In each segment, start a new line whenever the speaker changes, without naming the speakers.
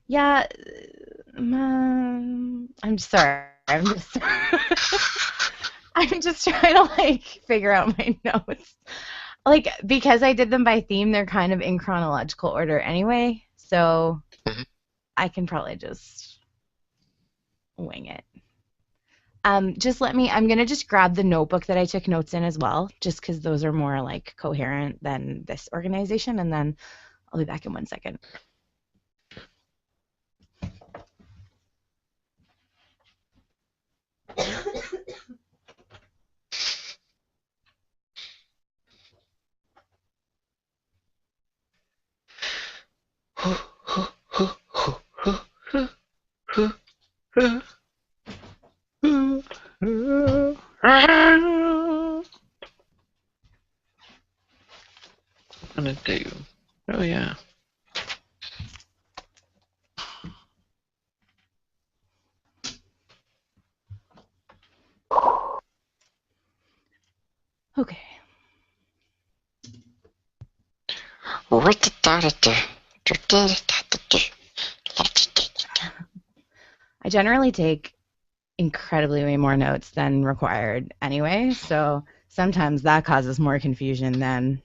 Yeah, I'm sorry. I'm just trying to like figure out my notes. Like because I did them by theme, they're kind of in chronological order anyway, so
Mhm.
I can probably just wing it. Just let me. I'm gonna just grab the notebook that I took notes in as well, just because those are more like coherent than this organization, and then I'll be back in 1 second.
Gonna do. Oh yeah.
Okay. I generally take incredibly way more notes than required anyway, so sometimes that causes more confusion than.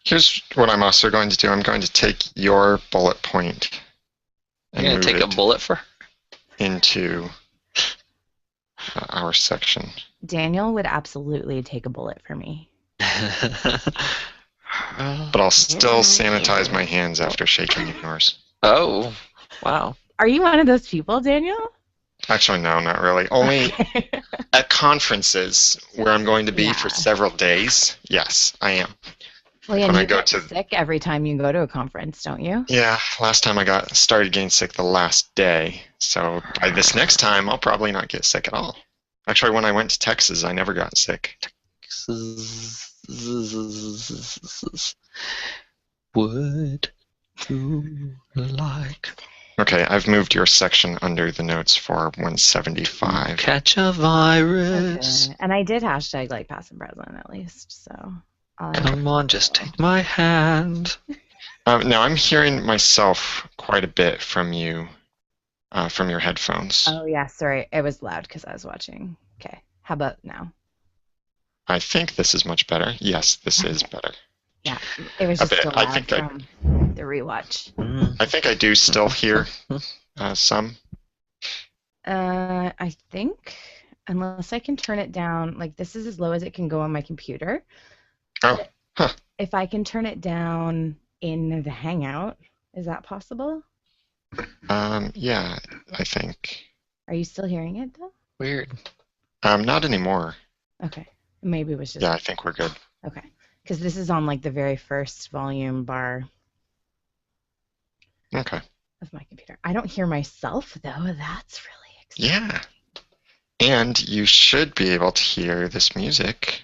Here's what I'm also going to do. I'm going to take your bullet point
You're
and
gonna
move
take a
it
bullet for?
into our section.
Daniel would absolutely take a bullet for me.
But I'll still sanitize my hands after shaking yours.
Oh, wow.
Are you one of those people, Daniel?
Actually, no, not really. Only
Okay.
at conferences where I'm going to be for
Yeah.
several days. Yes, I am.
Well,
Like
and
when I
you
go
get
to,
sick every time you go to a conference, don't you?
yeah, last time I got started getting sick the last day. So by this next time, I'll probably not get sick at all. Actually, when I went to Texas, I never got sick.
Would you like
Okay, I've moved your section under the notes for
to
175.
catch a virus?
Okay. And I did hashtag like past and present at least, so I'll
Come on, just take my hand.
Now I'm hearing myself quite a bit from you, from your headphones.
Oh yeah, sorry. It was loud because I was watching. Okay. How about now?
I think this is much better. Yes, this is
Okay.
better.
Yeah. It was
A
just
bit.
so loud from the rewatch.
I think I do still hear some.
I think unless I can turn it down, like this is as low as it can go on my computer.
Oh,
But
huh.
if I can turn it down in the Hangout, is that possible?
Yeah, I think.
Are you still hearing it though?
Weird.
Not anymore.
Okay. Maybe it was
Yeah,
just
I think we're good.
okay. Because this is on like the very first volume bar
Okay.
of my computer. I don't hear myself though. That's really exciting.
Yeah. And you should be able to hear this music.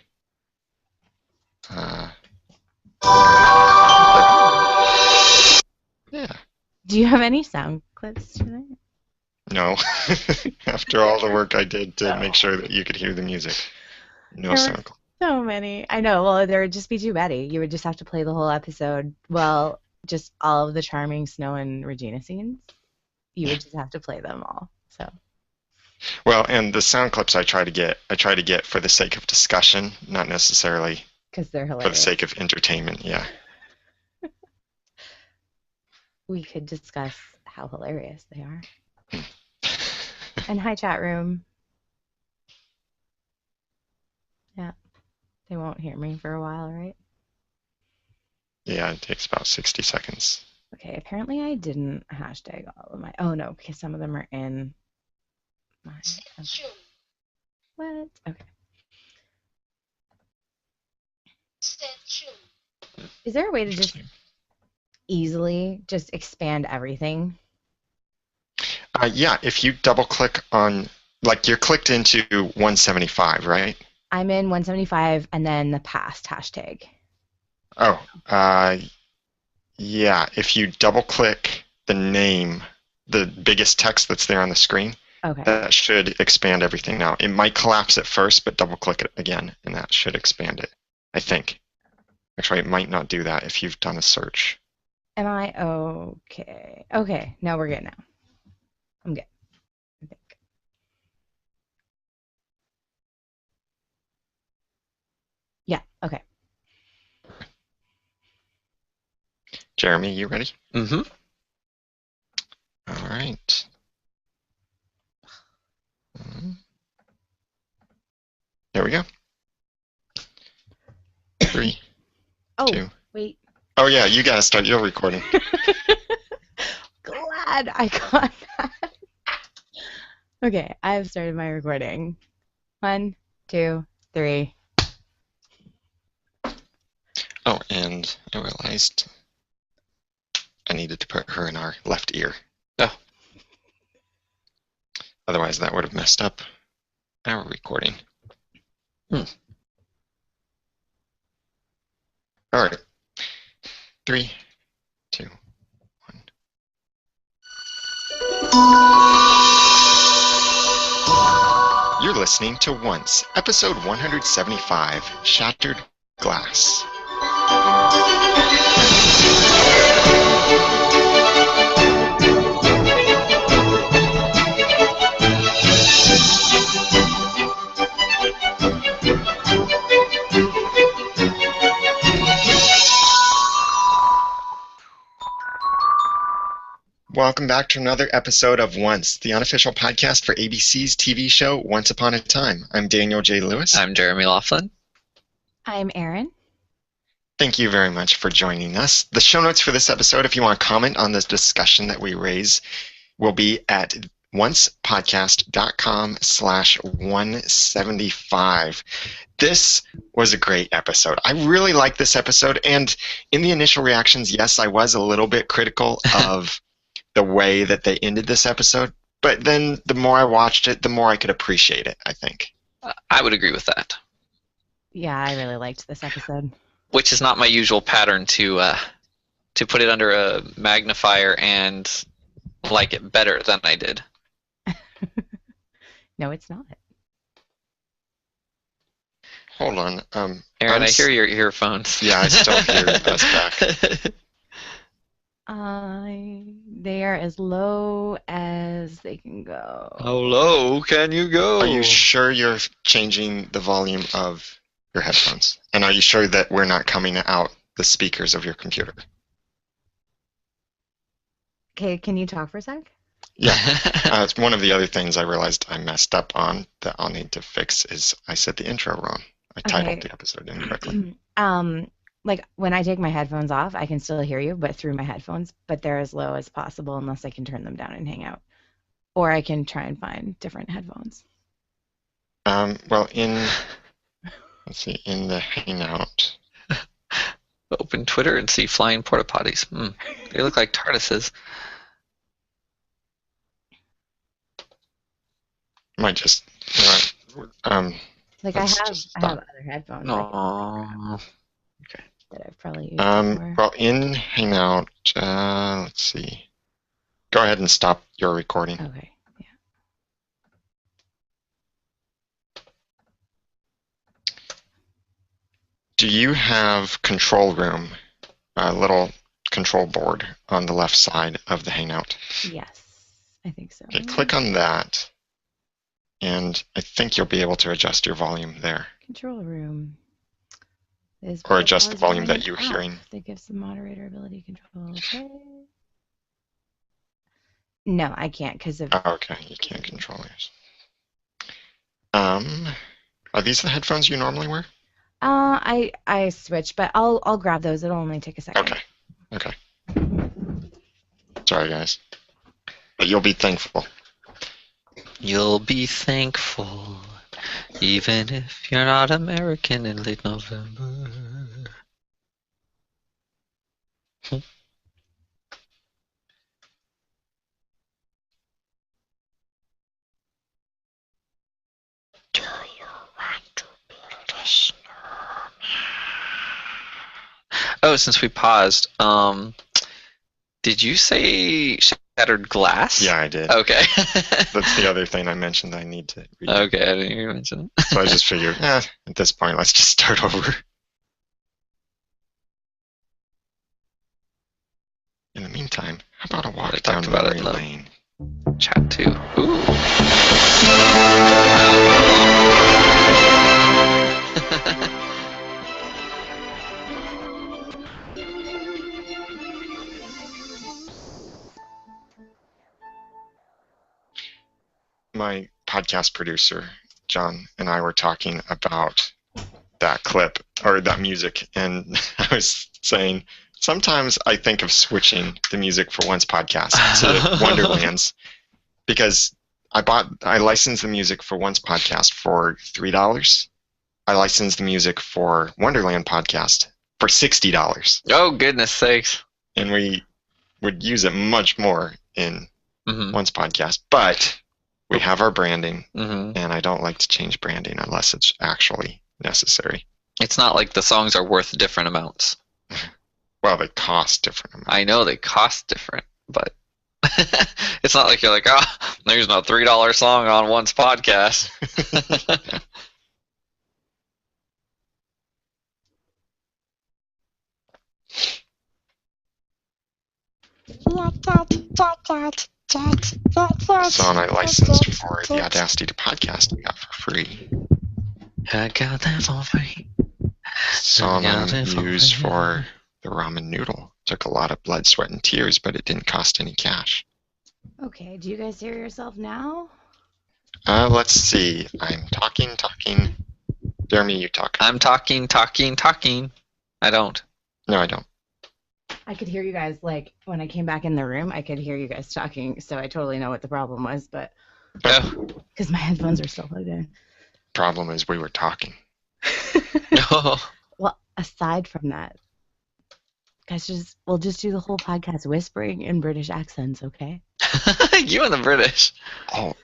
Uh, yeah.
Do you have any sound clips tonight?
No. After all the work I did to make
No.
sure that you could hear the music, no
There were
sound.
so many. I know. Well, there would just be too many. You would just have to play the whole episode. Well, just all of the charming Snow and Regina scenes. You
Yeah.
would just have to play them all. So,
Well, and the sound clips I try to get for the sake of discussion, not necessarily
because they're
for the
hilarious.
sake of entertainment. Yeah.
We could discuss how hilarious they are. And hi, chat room. Yeah, they won't hear me for a while, right?
Yeah, it takes about 60 seconds.
Okay, apparently I didn't hashtag all of my. Oh no, because some of them are in my. Okay. What? Okay. Is there a way to just
Interesting.
easily just expand everything?
Yeah, if you double click on, like you're clicked into 175, right?
I'm in 175 and then the past hashtag.
Oh, yeah, if you double click the name, the biggest text that's there on the screen,
Okay.
that should expand everything now. It might collapse at first, but double click it again, and that should expand it, I think. Actually, it might not do that if you've done a search.
Am I okay? Okay, no, we're good now. I'm good, I think. Yeah, okay.
Jeremy, you ready?
Mm-hmm.
All right. Here we go. 3,
Oh,
2.
wait.
Oh yeah, you gotta start your recording.
Glad I got that. Okay, I've started my recording. 1, 2, 3.
Oh, and I realized I needed to put her in our left ear.
Oh.
Otherwise, that would have messed up our recording. All right. 3, 2, 1. You're listening to Once, episode 175, Shattered Glass. Welcome back to another episode of Once, the unofficial podcast for ABC's TV show Once Upon a Time. I'm Daniel J. Lewis.
I'm Jeremy Laughlin.
I'm Erin.
Thank you very much for joining us. The show notes for this episode, if you want to comment on this discussion that we raise, will be at oncepodcast.com/175. This was a great episode. I really liked this episode, and in the initial reactions, yes, I was a little bit critical of the way that they ended this episode, but then the more I watched it, the more I could appreciate it, I think.
I would agree with that.
Yeah, I really liked this episode.
Which is not my usual pattern to put it under a magnifier and like it better than I did.
No, it's not.
Hold on.
Aaron, I hear your earphones.
Yeah, I still hear us back.
They are as low as they can go.
How low can you go?
Are you sure you're changing the volume of your headphones? And are you sure that we're not coming out the speakers of your computer?
Okay, can you talk for a sec?
Yeah. It's one of the other things I realized I messed up on that I'll need to fix is I said the intro wrong. I titled the episode incorrectly.
Like when I take my headphones off, I can still hear you, but through my headphones, but they're as low as possible unless I can turn them down and hang out. Or I can try and find different headphones.
Well, let's see, in the Hangout.
Open Twitter and see flying porta potties. They look like TARDISes.
Might just,
like I have other headphones
Okay.
that I've probably used before.
Well, in Hangout, let's see. Go ahead and stop your recording.
Okay. Yeah.
Do you have control room, a little control board on the left side of the Hangout?
Yes, I think so.
Okay, click on that, and I think you'll be able to adjust your volume there.
Control room.
Or adjust the volume that you're hearing.
That gives the moderator ability control. Okay. No, I can't because of.
Oh, okay, you can't control yours. Are these the headphones you normally wear?
I switch, but I'll grab those. It'll only take a second.
Okay. Sorry, guys, but you'll be thankful.
You'll be thankful, even if you're not American in late November. Oh, since we paused, did you say shattered glass?
Yeah, I did.
Okay.
That's the other thing I mentioned I need to read.
Okay, I didn't hear you mention it.
So I just figured, at this point, let's just start over. time. How about a walk
I
down
talked about
memory
it in the
lane?
chat too. Ooh.
My podcast producer, John, and I were talking about that clip or that music, and I was saying sometimes I think of switching the music for Once podcast to Wonderlands because I licensed the music for Once podcast for $3. I licensed the music for Wonderland podcast for $60,
Oh, goodness sakes.
and we would use it much more in
Mm-hmm.
Once podcast, but we have our branding,
Mm-hmm.
and I don't like to change branding unless it's actually necessary.
It's not like the songs are worth different amounts.
Well, they cost different amounts.
I know they cost different, but it's not like you're like, oh, there's no $3 song on Once podcast.
The song I licensed for the Audacity to podcast I got for free.
I got that for free.
Song
Yeah,
I
that's
used
okay.
for the ramen noodle. Took a lot of blood, sweat, and tears, but it didn't cost any cash.
Okay, do you guys hear yourself now?
Let's see. I'm talking. Jeremy, you talk.
I'm talking. I don't.
No, I don't.
I could hear you guys, like, when I came back in the room, I could hear you guys talking, so I totally know what the problem was, but
Oh.
because my headphones are still plugged in.
Problem is we were talking.
No.
Well, aside from that, guys, we'll just do the whole podcast whispering in British accents, okay?
You and the British.
Oh,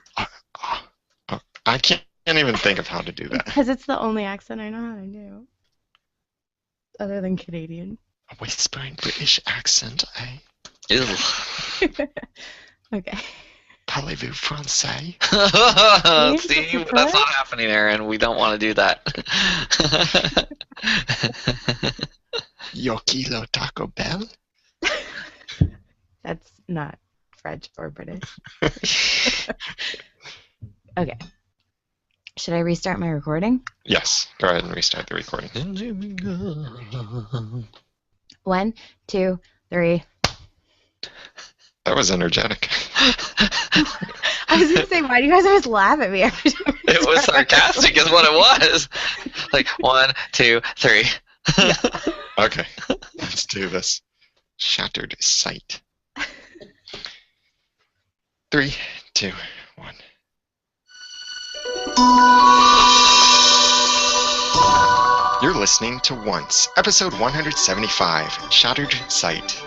I can't even think of how to do that.
Because it's the only accent I know how to do. Other than Canadian.
A whispering British accent, eh?
Ew.
Okay.
Parlez-vous français?
See, that's not happening, Aaron. We don't want to do that.
Yo kilo Taco Bell?
That's not French or British. Okay. Should I restart my recording?
Yes. Go ahead and restart the recording.
1, 2, 3.
That was energetic.
I was gonna say, why do you guys always laugh at me every time?
It was sarcastic, is what it was. Like 1, 2, 3.
Okay. Let's do this. Shattered sight. 3, 2, 1. You're listening to Once, episode 175, Shattered Sight.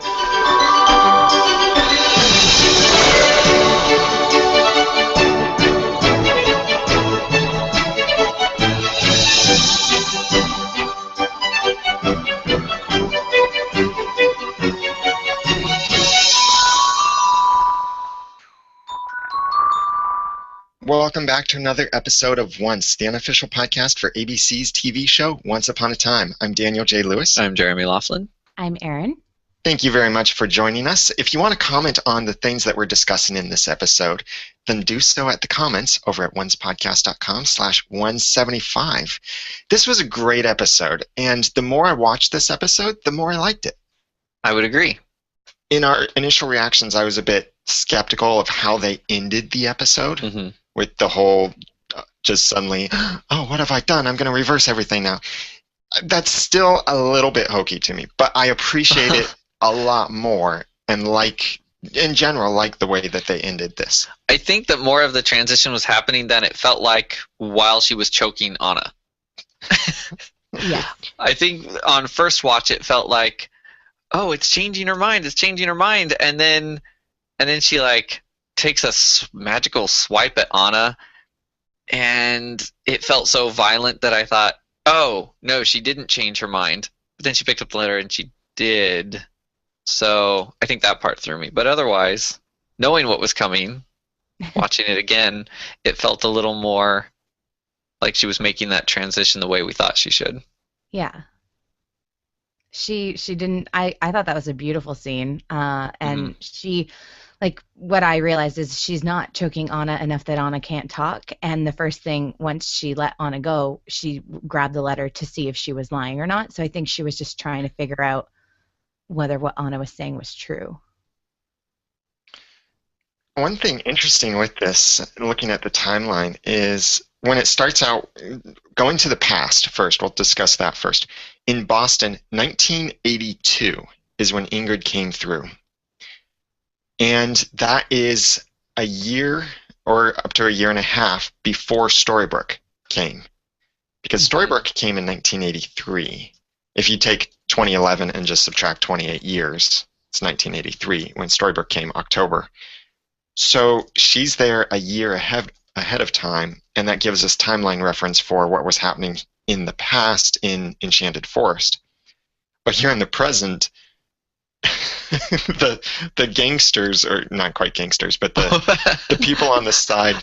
Welcome back to another episode of Once, the unofficial podcast for ABC's TV show Once Upon a Time. I'm Daniel J. Lewis.
I'm Jeremy Laughlin.
I'm Erin.
Thank you very much for joining us. If you want to comment on the things that we're discussing in this episode, then do so at the comments over at oncepodcast.com/175. This was a great episode, and the more I watched this episode, the more I liked it.
I would agree.
In our initial reactions, I was a bit skeptical of how they ended the episode.
Mm-hmm.
With the whole just suddenly, oh, what have I done? I'm going to reverse everything now. That's still a little bit hokey to me, but I appreciate it a lot more and in general, like the way that they ended this.
I think that more of the transition was happening than it felt like while she was choking Anna.
Yeah.
I think on first watch it felt like, oh, it's changing her mind. And then she like takes a magical swipe at Anna, and it felt so violent that I thought, oh, no, she didn't change her mind. But then she picked up the letter and she did. So I think that part threw me. But otherwise, knowing what was coming, watching it again, it felt a little more like she was making that transition the way we thought she should.
Yeah. She didn't. I thought that was a beautiful scene.
Mhm.
And she, like, what I realized is she's not choking Anna enough that Anna can't talk. And the first thing, once she let Anna go, she grabbed the letter to see if she was lying or not. So I think she was just trying to figure out whether what Anna was saying was true.
One thing interesting with this, looking at the timeline, is when it starts out going to the past first. We'll discuss that first. In Boston, 1982 is when Ingrid came through. And that is a year or up to a year and a half before Storybrooke came. Because Storybrooke came in 1983. If you take 2011 and just subtract 28 years, it's 1983 when Storybrooke came, October. So she's there a year ahead of time, and that gives us timeline reference for what was happening in the past in Enchanted Forest. But here in the present, the gangsters, or not quite gangsters, but the people on the side,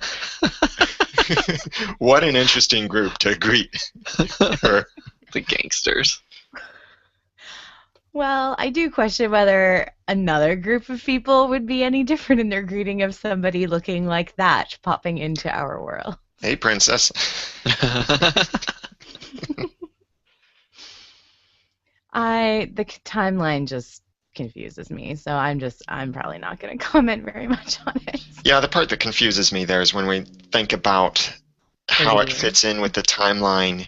what an interesting group to greet her.
The gangsters.
Well, I do question whether another group of people would be any different in their greeting of somebody looking like that popping into our world.
Hey, princess.
The timeline just confuses me, so I'm probably not going to comment very much on it.
Yeah, the part that confuses me there is when we think about how it fits in with the timeline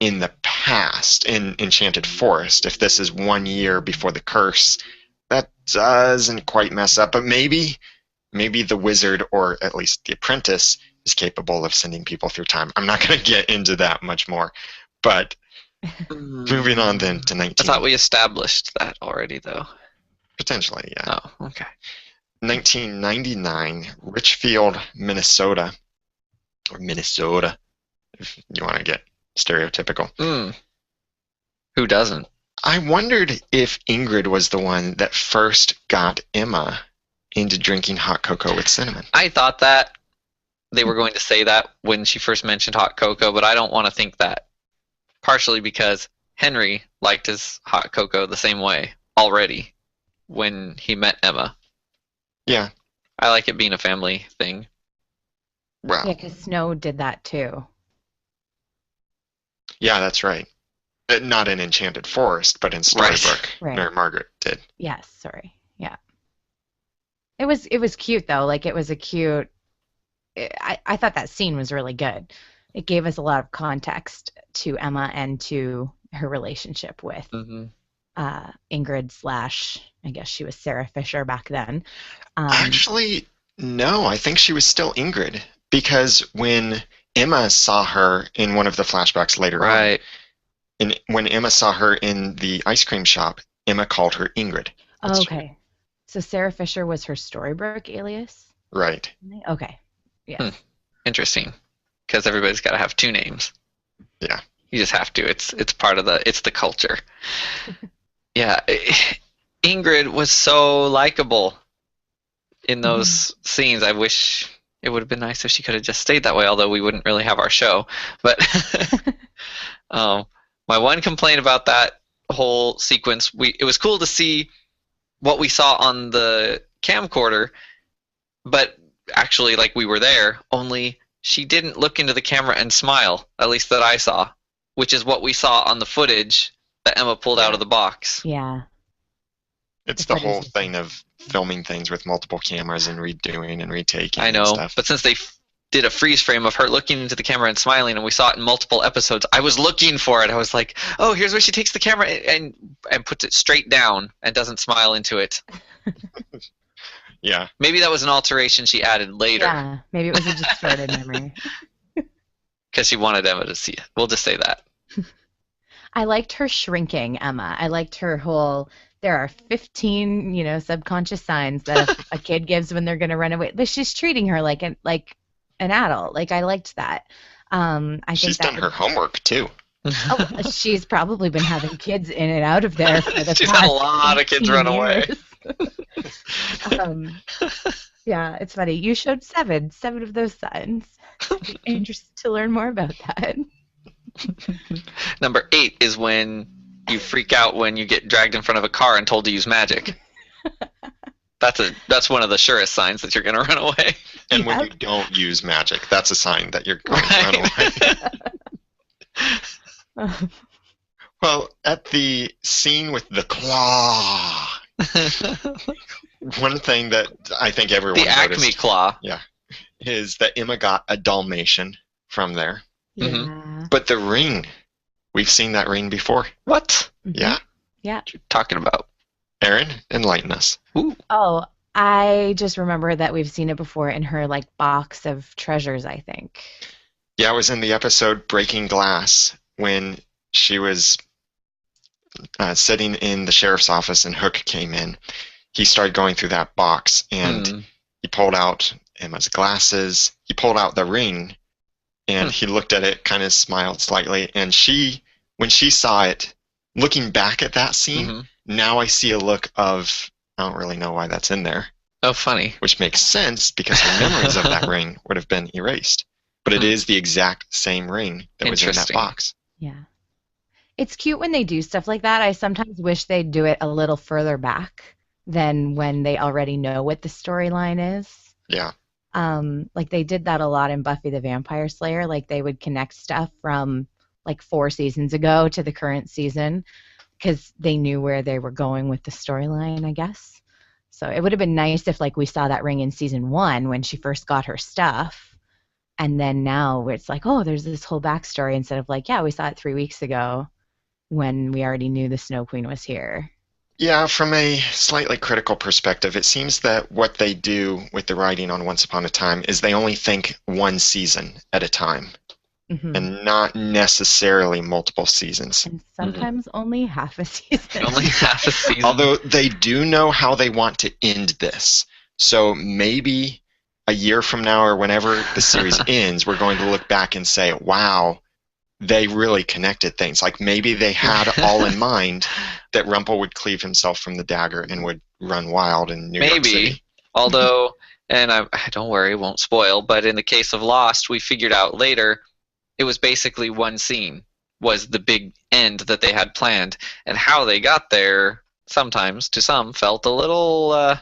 in the past in Enchanted Forest. If this is 1 year before the curse, that doesn't quite mess up, but maybe the wizard, or at least the apprentice, is capable of sending people through time. I'm not going to get into that much more, but moving on then to 19.
I thought we established that already, though.
Potentially, yeah.
Oh, okay.
1999, Richfield, Minnesota, or Minnesota, if you want to get stereotypical.
Who doesn't?
I wondered if Ingrid was the one that first got Emma into drinking hot cocoa with cinnamon.
I thought that they were going to say that when she first mentioned hot cocoa, but I don't want to think that. Partially because Henry liked his hot cocoa the same way already when he met Emma.
Yeah.
I like it being a family thing.
Wow.
Yeah, because Snow did that too.
Yeah, that's right. Not in Enchanted Forest, but in Storybrooke,
Right.
Mary Margaret did.
Yes, sorry. Yeah. It was cute though. Like, it was a cute. I thought that scene was really good. It gave us a lot of context to Emma and to her relationship with Ingrid slash, I guess she was Sarah Fisher back then.
Actually, no, I think she was still Ingrid, because when Emma saw her in one of the flashbacks later on, and when Emma saw her in the ice cream shop, Emma called her Ingrid.
Oh, okay. So Sarah Fisher was her Storybrooke alias?
Right.
Okay. Yeah.
Interesting. Because everybody's got to have two names.
Yeah.
You just have to. It's part of it's the culture. Yeah. Ingrid was so likable in those scenes. I wish it would have been nice if she could have just stayed that way, although we wouldn't really have our show. But my one complaint about that whole sequence, it was cool to see what we saw on the camcorder, but actually, like, we were there, only she didn't look into the camera and smile, at least that I saw, which is what we saw on the footage that Emma pulled out of the box.
Yeah.
It's the whole thing of filming things with multiple cameras and redoing and retaking.
I know,
and stuff.
But since they did a freeze frame of her looking into the camera and smiling, and we saw it in multiple episodes, I was looking for it. I was like, oh, here's where she takes the camera and puts it straight down and doesn't smile into it.
Yeah.
Maybe that was an alteration she added later.
Yeah, maybe it was a distorted memory.
Because she wanted Emma to see it. We'll just say that.
I liked her shrinking Emma. I liked her whole, there are 15, subconscious signs that a kid gives when they're going to run away. But she's treating her like an adult. Like, I liked that.
She's done her homework, too.
Oh, she's probably been having kids in and out of there for the
She's
past
had a lot of kids run away.
Yeah, it's funny. You showed seven of those signs. I'd be interested to learn more about that.
Number 8 is when you freak out when you get dragged in front of a car and told to use magic. That's one of the surest signs that you're going to run away.
And when
Yep.
you don't use magic, that's a sign that you're going to run away. Well, at the scene with the claw, one thing that I think everyone
The Acme
noticed
claw.
is that Emma got a Dalmatian from there.
Yeah.
But the ring, we've seen that ring before.
What?
Mhm.
Yeah.
Yeah.
What you talking about?
Aaron, enlighten us.
Ooh.
Oh, I just remember that we've seen it before in her like box of treasures, I think.
Yeah, it was in the episode Breaking Glass when she was sitting in the sheriff's office and Hook came in. He started going through that box and he pulled out Emma's glasses. He pulled out the ring and he looked at it, kind of smiled slightly. And when she saw it, looking back at that scene, now I see a look of, I don't really know why that's in there.
Oh, funny.
Which makes sense because her memories of that ring would have been erased. But it is the exact same ring that was in that box.
Yeah. It's cute when they do stuff like that. I sometimes wish they'd do it a little further back than when they already know what the storyline is.
Yeah.
Like they did that a lot in Buffy the Vampire Slayer. Like they would connect stuff from like 4 seasons ago to the current season because they knew where they were going with the storyline, I guess. So it would have been nice if like we saw that ring in season 1 when she first got her stuff. And then now it's like, oh, there's this whole backstory instead of like, yeah, we saw it 3 weeks ago when we already knew the Snow Queen was here.
Yeah, from a slightly critical perspective, it seems that what they do with the writing on Once Upon a Time is they only think one season at a time and not necessarily multiple seasons.
And sometimes only half a season.
Only half a season.
Although they do know how they want to end this. So maybe a year from now or whenever the series ends, we're going to look back and say, wow, they really connected things. Like maybe they had all in mind that Rumpel would cleave himself from the dagger and would run wild in New York City.
Although, and I don't worry, won't spoil, but in the case of Lost, we figured out later it was basically one scene was the big end that they had planned, and how they got there sometimes to some felt a little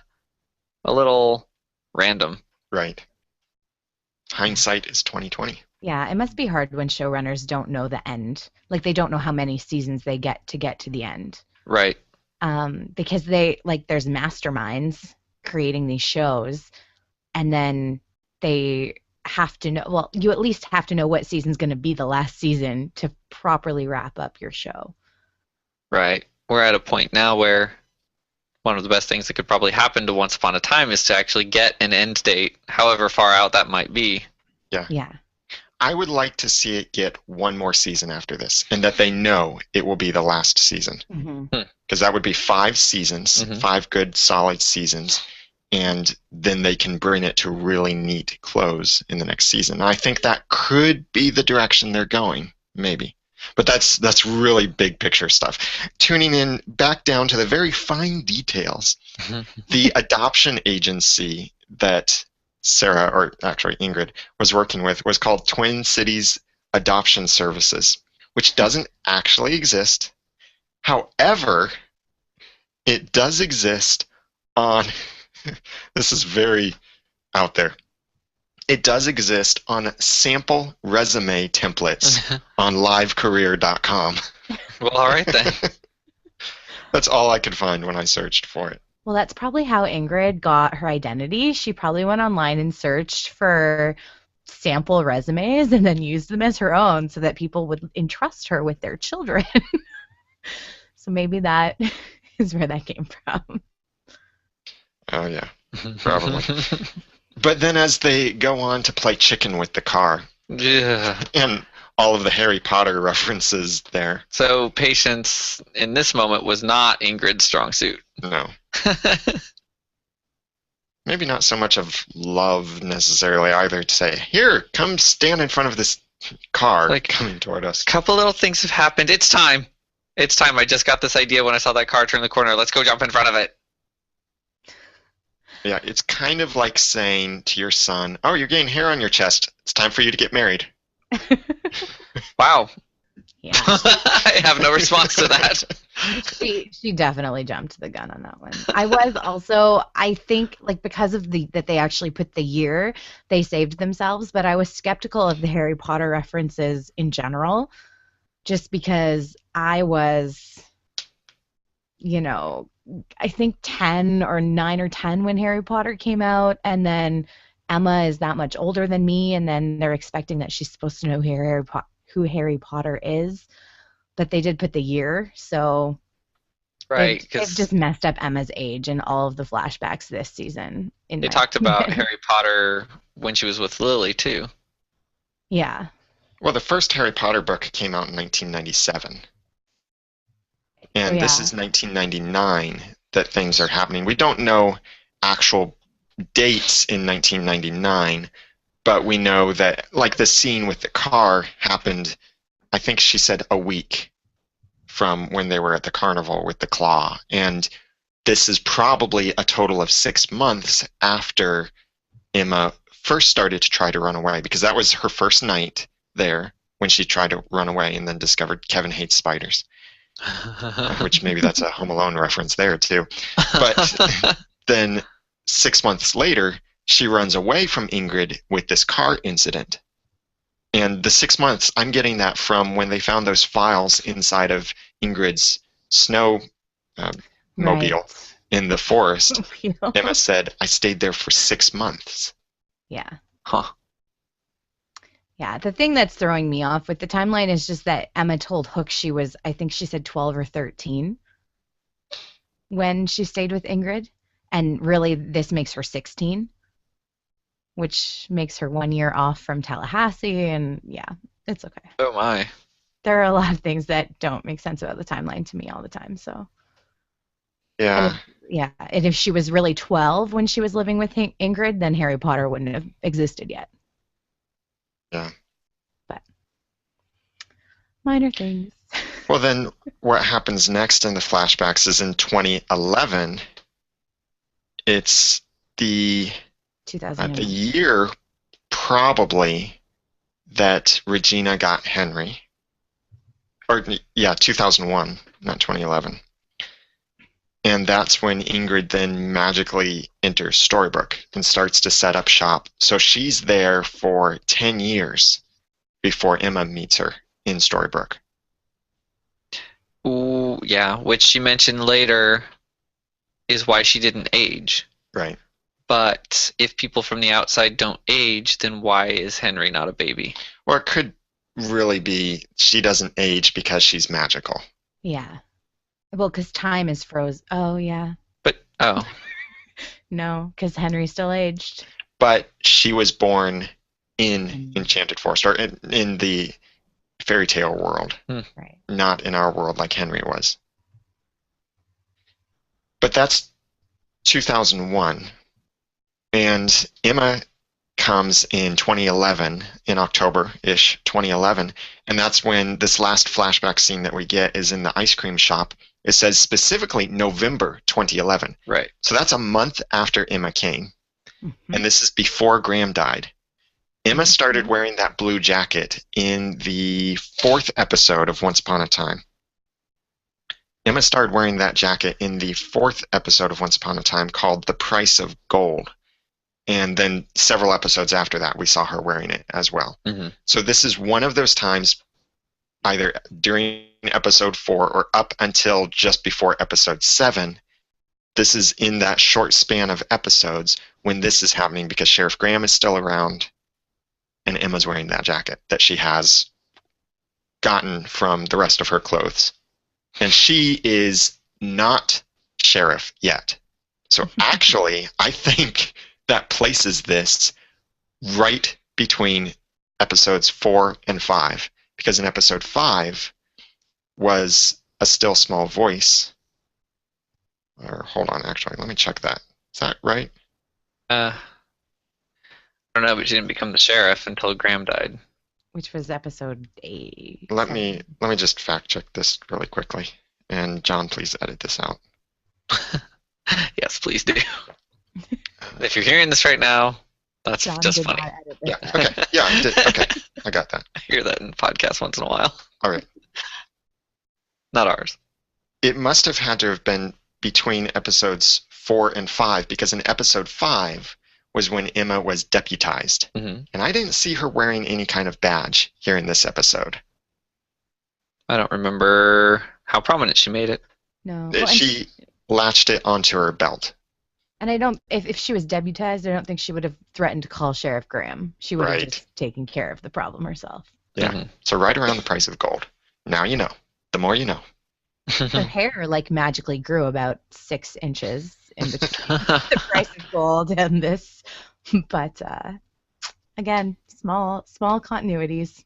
random.
Right. Hindsight is 20/20.
Yeah, it must be hard when showrunners don't know the end. Like they don't know how many seasons they get to the end.
Right.
Because they like there's masterminds creating these shows, and then they have to know. Well, you at least have to know what season's going to be the last season to properly wrap up your show.
Right. We're at a point now where one of the best things that could probably happen to Once Upon a Time is to actually get an end date, however far out that might be.
Yeah.
Yeah.
I would like to see it get one more season after this, and that they know it will be the last season. Because that would be 5 seasons, 5 good, solid seasons, and then they can bring it to a really neat close in the next season. I think that could be the direction they're going, maybe. But that's really big picture stuff. Tuning in back down to the very fine details, the adoption agency that Sarah, or actually Ingrid, was working with was called Twin Cities Adoption Services, which doesn't actually exist. However, it does exist on, this is very out there, it does exist on sample resume templates on livecareer.com.
Well, all right then.
That's all I could find when I searched for it.
Well, that's probably how Ingrid got her identity. She probably went online and searched for sample resumes and then used them as her own so that people would entrust her with their children. So maybe that is where that came from.
Oh, yeah, probably. But then as they go on to play chicken with the car, and all of the Harry Potter references there.
So patience in this moment was not Ingrid's strong suit.
No. Maybe not so much of love necessarily either, to say, here, come stand in front of this car
like,
coming toward us.
A couple little things have happened. It's time. It's time. I just got this idea when I saw that car turn the corner. Let's go jump in front of it.
Yeah, it's kind of like saying to your son, oh, you're getting hair on your chest. It's time for you to get married.
Wow.
Yeah,
I have no response to that.
she definitely jumped the gun on that one. I was also, I think, like because of that they actually put the year, they saved themselves, but I was skeptical of the Harry Potter references in general, just because I was, you know, I think 10 or 9 or 10 when Harry Potter came out, and then Emma is that much older than me, and then they're expecting that she's supposed to know who Harry Potter is, but they did put the year, so
Right,
they've
because
just messed up Emma's age in all of the flashbacks this season, in
they
my
talked about
opinion.
Harry Potter when she was with Lily too.
Yeah,
Well, the first Harry Potter book came out in 1997,
oh
and this
yeah,
is 1999 that things are happening. We don't know actual dates in 1999, but we know that, like, the scene with the car happened, I think she said a week from when they were at the carnival with the claw. And this is probably a total of 6 months after Emma first started to try to run away, because that was her first night there when she tried to run away and then discovered Kevin hates spiders, which maybe that's a Home Alone reference there too. But then 6 months later, she runs away from Ingrid with this car incident. And the 6 months, I'm getting that from when they found those files inside of Ingrid's snow
right.
mobile in the forest.
You know?
Emma said, I stayed there for 6 months.
Yeah.
Huh.
Yeah, the thing that's throwing me off with the timeline is just that Emma told Hook she was, I think she said 12 or 13 when she stayed with Ingrid, and really this makes her 16, which makes her 1 year off from Tallahassee, and yeah, it's okay.
Oh my.
There are a lot of things that don't make sense about the timeline to me all the time, so. And
Yeah.
and if she was really 12 when she was living with Ingrid, then Harry Potter wouldn't have existed yet.
Yeah.
But minor things.
Well, then what happens next in the flashbacks is in 2011. It's the
2008.
year probably that Regina got Henry. Or, yeah, 2001, not 2011. And that's when Ingrid then magically enters Storybrooke and starts to set up shop. So she's there for 10 years before Emma meets her in Storybrooke.
Ooh, yeah, which she mentioned later is why she didn't age.
Right.
But if people from the outside don't age, then why is Henry not a baby?
Or it could really be she doesn't age because she's magical.
Yeah. Well, because time is froze. Oh, yeah.
But, oh,
No, because Henry still aged.
But she was born in Enchanted Forest, or in the fairy tale world,
Right.
not in our world like Henry was. But that's 2001. And Emma comes in 2011, in October-ish 2011, and that's when this last flashback scene that we get is in the ice cream shop. It says specifically November 2011.
right.
So that's a month after Emma came,
Mhm.
and this is before Graham died. Emma started wearing that blue jacket in the 4th episode of Once Upon a Time. Emma started wearing that jacket in the 4th episode of Once Upon a Time called The Price of Gold. And then several episodes after that, we saw her wearing it as well.
Mm-hmm.
So this is one of those times, either during episode 4 or up until just before episode 7. This is in that short span of episodes when this is happening, because Sheriff Graham is still around and Emma's wearing that jacket that she has gotten from the rest of her clothes. And she is not sheriff yet. So actually, I think that places this right between episodes 4 and 5, because in episode 5 was a still small voice. Or hold on, actually, let me check that. Is that right?
I don't know, but she didn't become the sheriff until Graham died.
Which was episode 8.
Let me just fact check this really quickly. And John, please edit this out.
Yes, please do. If you're hearing this right now, that's
John
just
did
funny.
not edit this
Yeah.
out.
Okay. Yeah, I did. Okay. I got that.
I hear that in podcasts once in a while.
All right.
Not ours.
It must have had to have been between episodes 4 and 5, because in episode 5 was when Emma was deputized.
Mm-hmm.
And I didn't see her wearing any kind of badge here in this episode.
I don't remember how prominent she made it.
No. Well,
She latched it onto her belt.
and I don't. If she was deputized, I don't think she would have threatened to call Sheriff Graham. She would have
Right.
just taken care of the problem herself.
Yeah.
Mhm.
So right around the price of gold. Now you know. The more you know.
Her hair like magically grew about 6 inches in between the price of gold and this, but again, small continuities.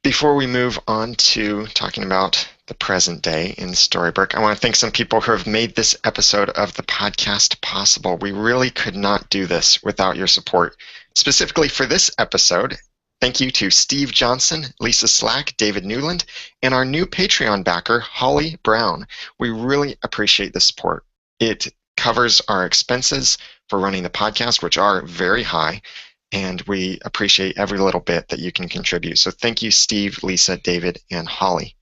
Before we move on to talking about the present day in Storybrooke, I want to thank some people who have made this episode of the podcast possible. We really could not do this without your support. Specifically for this episode, thank you to Steve Johnson, Lisa Slack, David Newland, and our new Patreon backer, Holly Brown. We really appreciate the support. It covers our expenses for running the podcast, which are very high, and we appreciate every little bit that you can contribute. So thank you, Steve, Lisa, David, and Holly.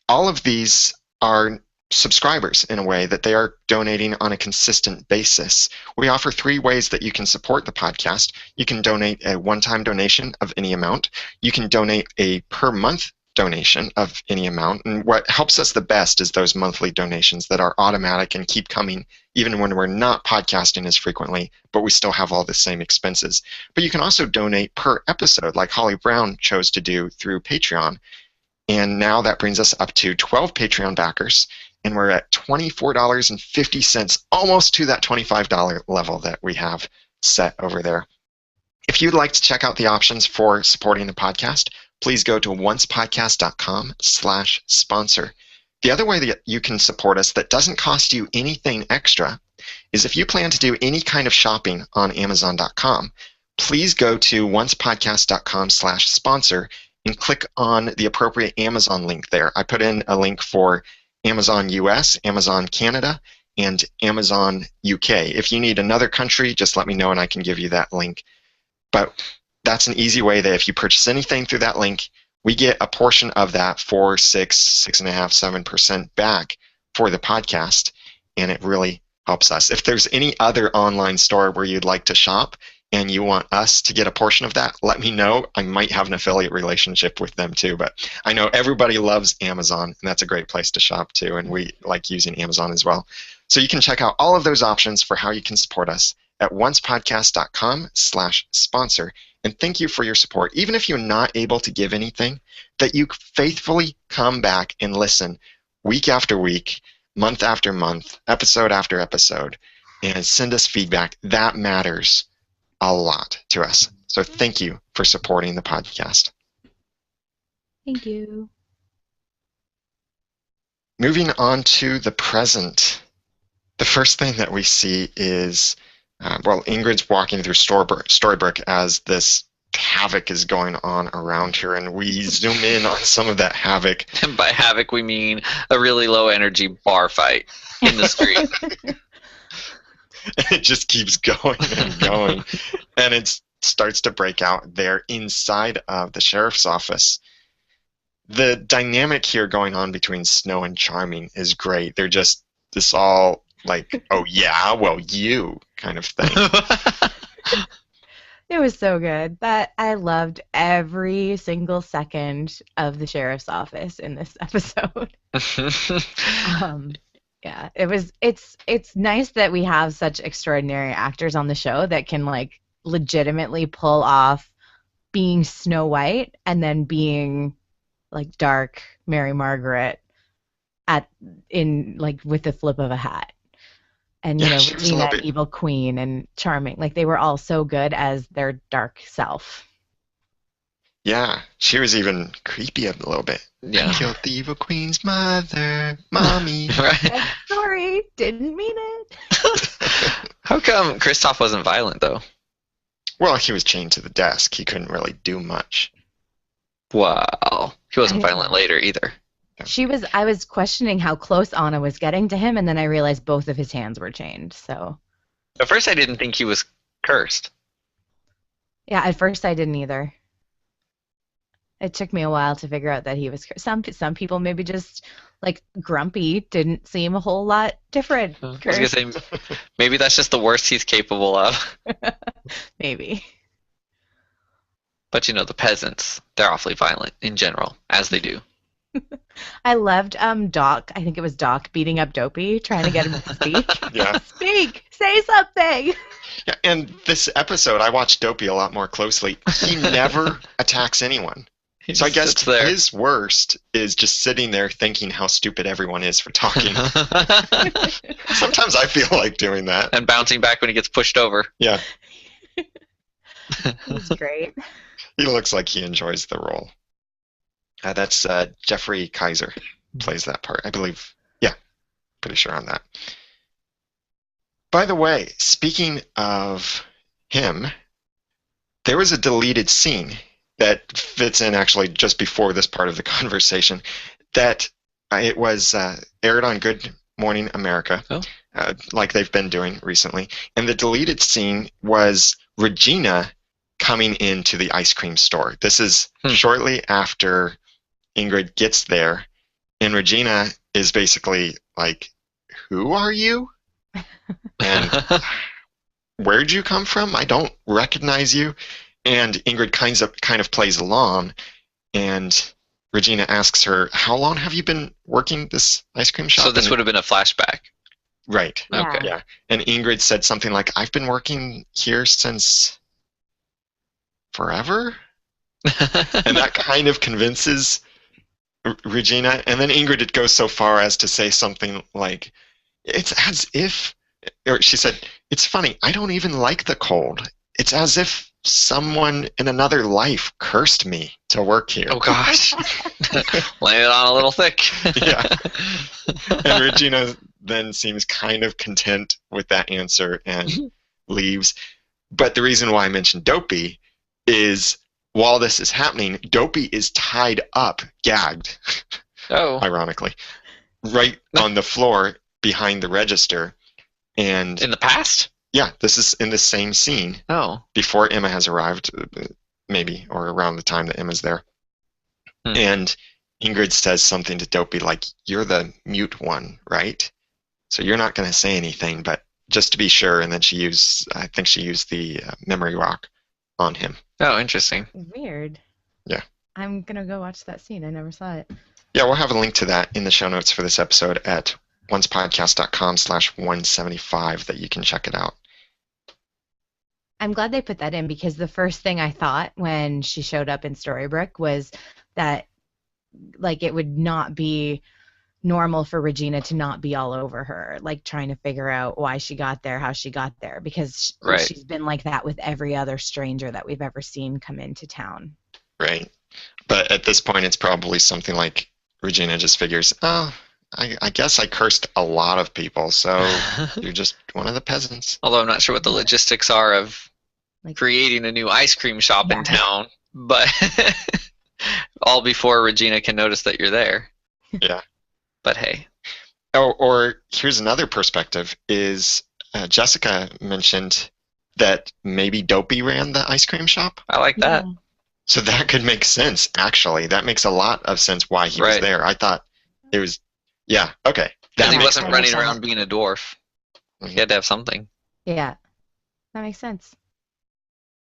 All of these are subscribers in a way that they are donating on a consistent basis. We offer 3 ways that you can support the podcast. You can donate a one-time donation of any amount. You can donate a per month donation of any amount. And what helps us the best is those monthly donations that are automatic and keep coming even when we're not podcasting as frequently, but we still have all the same expenses. But you can also donate per episode, like Holly Brown chose to do through Patreon. And now that brings us up to 12 Patreon backers, and we're at $24.50, almost to that $25 level that we have set over there. If you'd like to check out the options for supporting the podcast, please go to oncepodcast.com/sponsor. The other way that you can support us that doesn't cost you anything extra is if you plan to do any kind of shopping on Amazon.com, please go to oncepodcast.com/sponsor and click on the appropriate Amazon link there. I put in a link for Amazon US, Amazon Canada, and Amazon UK. If you need another country, just let me know and I can give you that link. But that's an easy way that if you purchase anything through that link, we get a portion of that 4, 6, 6.5%, 7% back for the podcast, and it really helps us. If there's any other online store where you'd like to shop and you want us to get a portion of that, let me know. I might have an affiliate relationship with them too, but I know everybody loves Amazon, and that's a great place to shop too, and we like using Amazon as well. So you can check out all of those options for how you can support us at oncepodcast.com/sponsor. And thank you for your support. Even if you're not able to give anything, that you faithfully come back and listen week after week, month after month, episode after episode, and send us feedback. That matters a lot to us. So thank you for supporting the podcast.
Thank you.
Moving on to the present. The first thing that we see is, Ingrid's walking through Storybrooke as this havoc is going on around her, and we zoom in on some of that havoc.
And by havoc, we mean a really low energy bar fight in the street.
It just keeps going and going, and it starts to break out there inside of the sheriff's office. The dynamic here going on between Snow and Charming is great. They're just this all like, oh yeah, well you kind of thing.
It was so good. That I loved every single second of the sheriff's office in this episode. Yeah, it's nice that we have such extraordinary actors on the show that can like legitimately pull off being Snow White and then being like dark Mary Margaret with the flip of a hat. And
Yeah, she was a
being
little
that
bit-
evil queen and Charming, like they were all so good as their dark self.
Yeah, she was even creepy a little bit.
Yeah.
I killed the evil queen's mother, mommy.
Right?
I'm sorry, didn't mean it.
How come Kristoff wasn't violent, though?
Well, he was chained to the desk. He couldn't really do much.
Wow. He wasn't
I
violent
know.
later either.
I was questioning how close Anna was getting to him, and then I realized both of his hands were chained. So
At first, I didn't think he was cursed.
Yeah, at first I didn't either. It took me a while to figure out that he was some people maybe just like grumpy didn't seem a whole lot different.
I was gonna
Cursed,
say maybe that's just the worst he's capable of.
maybe.
But the peasants, they're awfully violent in general, as they do.
I loved Doc. I think it was Doc beating up Dopey, trying to get him to speak.
Yeah.
Speak, say something.
Yeah, and this episode, I watched Dopey a lot more closely. He never attacks anyone.
He
So I
just
guess
sits there.
his worst is just sitting there thinking how stupid everyone is for talking. Sometimes I feel like doing that.
And bouncing back when he gets pushed over.
Yeah,
It was great.
he looks like he enjoys the role. That's Jeffrey Kaiser plays that part, I believe. Yeah, pretty sure on that. By the way, speaking of him, there was a deleted scene that fits in actually just before this part of the conversation that it was aired on Good Morning America, like they've been doing recently. And the deleted scene was Regina coming into the ice cream store. This is shortly after Ingrid gets there, and Regina is basically like, "Who are you? And where'd you come from? I don't recognize you." And Ingrid kind of plays along, and Regina asks her, "How long have you been working this ice cream shop?"
So this would have been a flashback.
Right.
Yeah.
Okay.
Yeah. And Ingrid said something like, "I've been working here since forever?" And that kind of convinces Regina. And then Ingrid goes so far as to say something like, "It's as if," or she said, "It's funny, I don't even like the cold. It's as if someone in another life cursed me to work here."
Oh gosh. Laying it on a little thick.
Yeah. And Regina then seems kind of content with that answer and leaves. But the reason why I mentioned Dopey is while this is happening, Dopey is tied up, gagged,
Oh.
ironically, right on the floor behind the register. And
In the past?
yeah, this is in the same scene
Oh.
before Emma has arrived, maybe, or around the time that Emma's there. And Ingrid says something to Dopey like, "You're the mute one, right? So you're not going to say anything, but just to be sure." And then I think she used the memory rock on him.
Oh, interesting.
Weird.
Yeah.
I'm gonna go watch that scene. I never saw it.
Yeah, we'll have a link to that in the show notes for this episode at oncepodcast.com/175 that you can check it out.
I'm glad they put that in because the first thing I thought when she showed up in Storybrooke was that like it would not be normal for Regina to not be all over her, like trying to figure out why she got there, how she got there, because
Right.
she's been like that with every other stranger that we've ever seen come into town.
Right. But at this point, it's probably something like Regina just figures, "Oh, I guess I cursed a lot of people, so you're just one of the peasants."
Although I'm not sure what the logistics are of
Like-
creating a new ice cream shop in
Yeah.
town, but all before Regina can notice that you're there.
Yeah.
But hey.
Or here's another perspective is Jessica mentioned that maybe Dopey ran the ice cream shop.
I like that.
Yeah.
So that could make sense, actually. That makes a lot of sense why he was
Right.
there. I thought it was, yeah, okay.
Because he
makes
wasn't
sense.
running around being a dwarf.
Mhm.
He had to have something.
Yeah. That makes sense.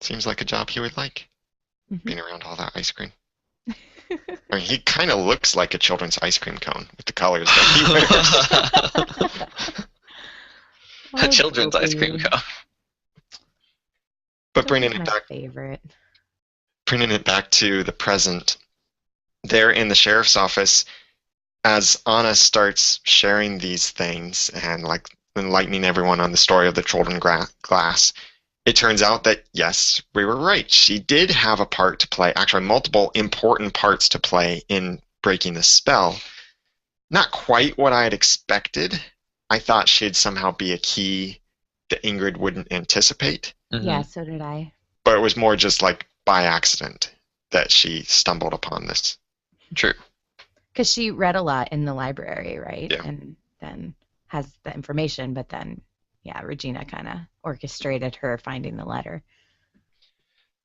Seems like a job he would like,
Mhm.
being around all that ice cream. I mean, he kind of looks like a children's ice cream cone with the colors that he wears.
A children's ice cream
Dopey.
cone.
But bringing
Dopey's
it
my
back
favorite.
to the present, there in the sheriff's office, as Anna starts sharing these things and like enlightening everyone on the story of the Trollden glass, it turns out that yes, we were right. She did have a part to play, actually multiple important parts to play in breaking the spell. Not quite what I had expected. I thought she'd somehow be a key that Ingrid wouldn't anticipate,
Yeah, so did I.
but it was more just like by accident that she stumbled upon this.
True.
Because she read a lot in the library, right?
Yeah.
And then has the information, but then yeah, Regina kind of orchestrated her finding the letter.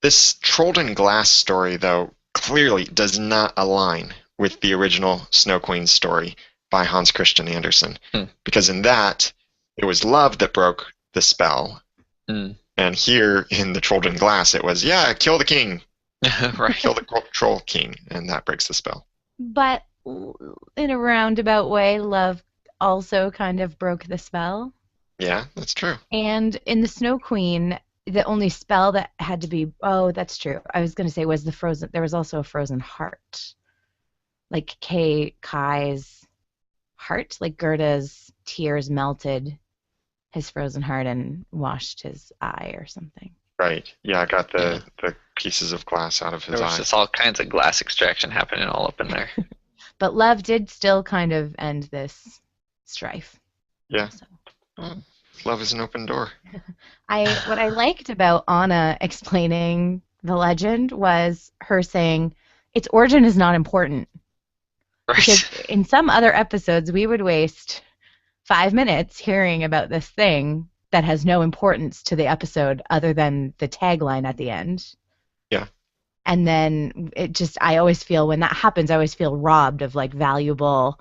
This Trolled in Glass story, though, clearly does not align with the original Snow Queen story by Hans Christian Andersen. Because in that, it was love that broke the spell. And here in the Trolled in Glass, it was, yeah, kill the king.
Right.
Kill the troll king, and that breaks the spell.
But in a roundabout way, love also kind of broke the spell.
Yeah, that's true.
And in the Snow Queen, the only spell that had to be, oh, that's true. I was going to say was the frozen, there was also a frozen heart. Like Kai's heart, like Gerda's tears melted his frozen heart and washed his eye or something.
Right. Yeah, I got the pieces of glass out of his
There was
eye.
just all kinds of glass extraction happening all up in there.
But love did still kind of end this strife.
Yeah.
So.
Love is an open door.
What I liked about Anna explaining the legend was her saying its origin is not important.
Right.
Because in some other episodes we would waste 5 minutes hearing about this thing that has no importance to the episode other than the tagline at the end.
Yeah.
And then I always feel when that happens, I always feel robbed of like valuable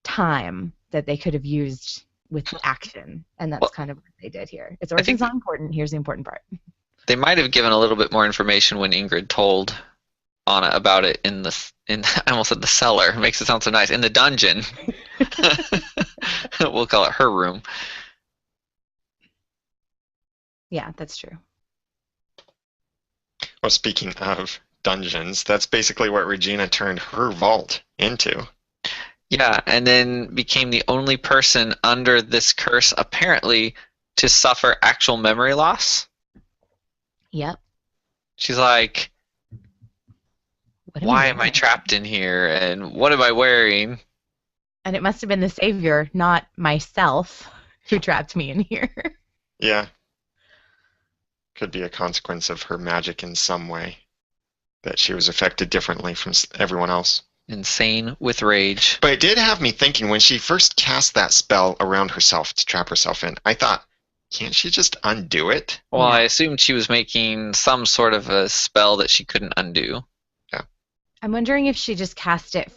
time that they could have used with action. And that's kind of what they did here. Its origin's not important. Here's the important part.
They might have given a little bit more information when Ingrid told Anna about it in I almost said the cellar. It makes it sound so nice. In the dungeon. We'll call it her room.
Yeah, that's true.
Well, speaking of dungeons, that's basically what Regina turned her vault into.
Yeah, and then became the only person under this curse, apparently, to suffer actual memory loss.
Yep.
She's like, why am I trapped in here, and what am I wearing?
And it must have been the Savior, not myself, who trapped me in here.
Yeah. Could be a consequence of her magic in some way, that she was affected differently from everyone else.
Insane with rage.
But it did have me thinking when she first cast that spell around herself to trap herself in, I thought, can't she just undo it?
Well, I assumed she was making some sort of a spell that she couldn't undo.
Yeah.
I'm wondering if she just cast it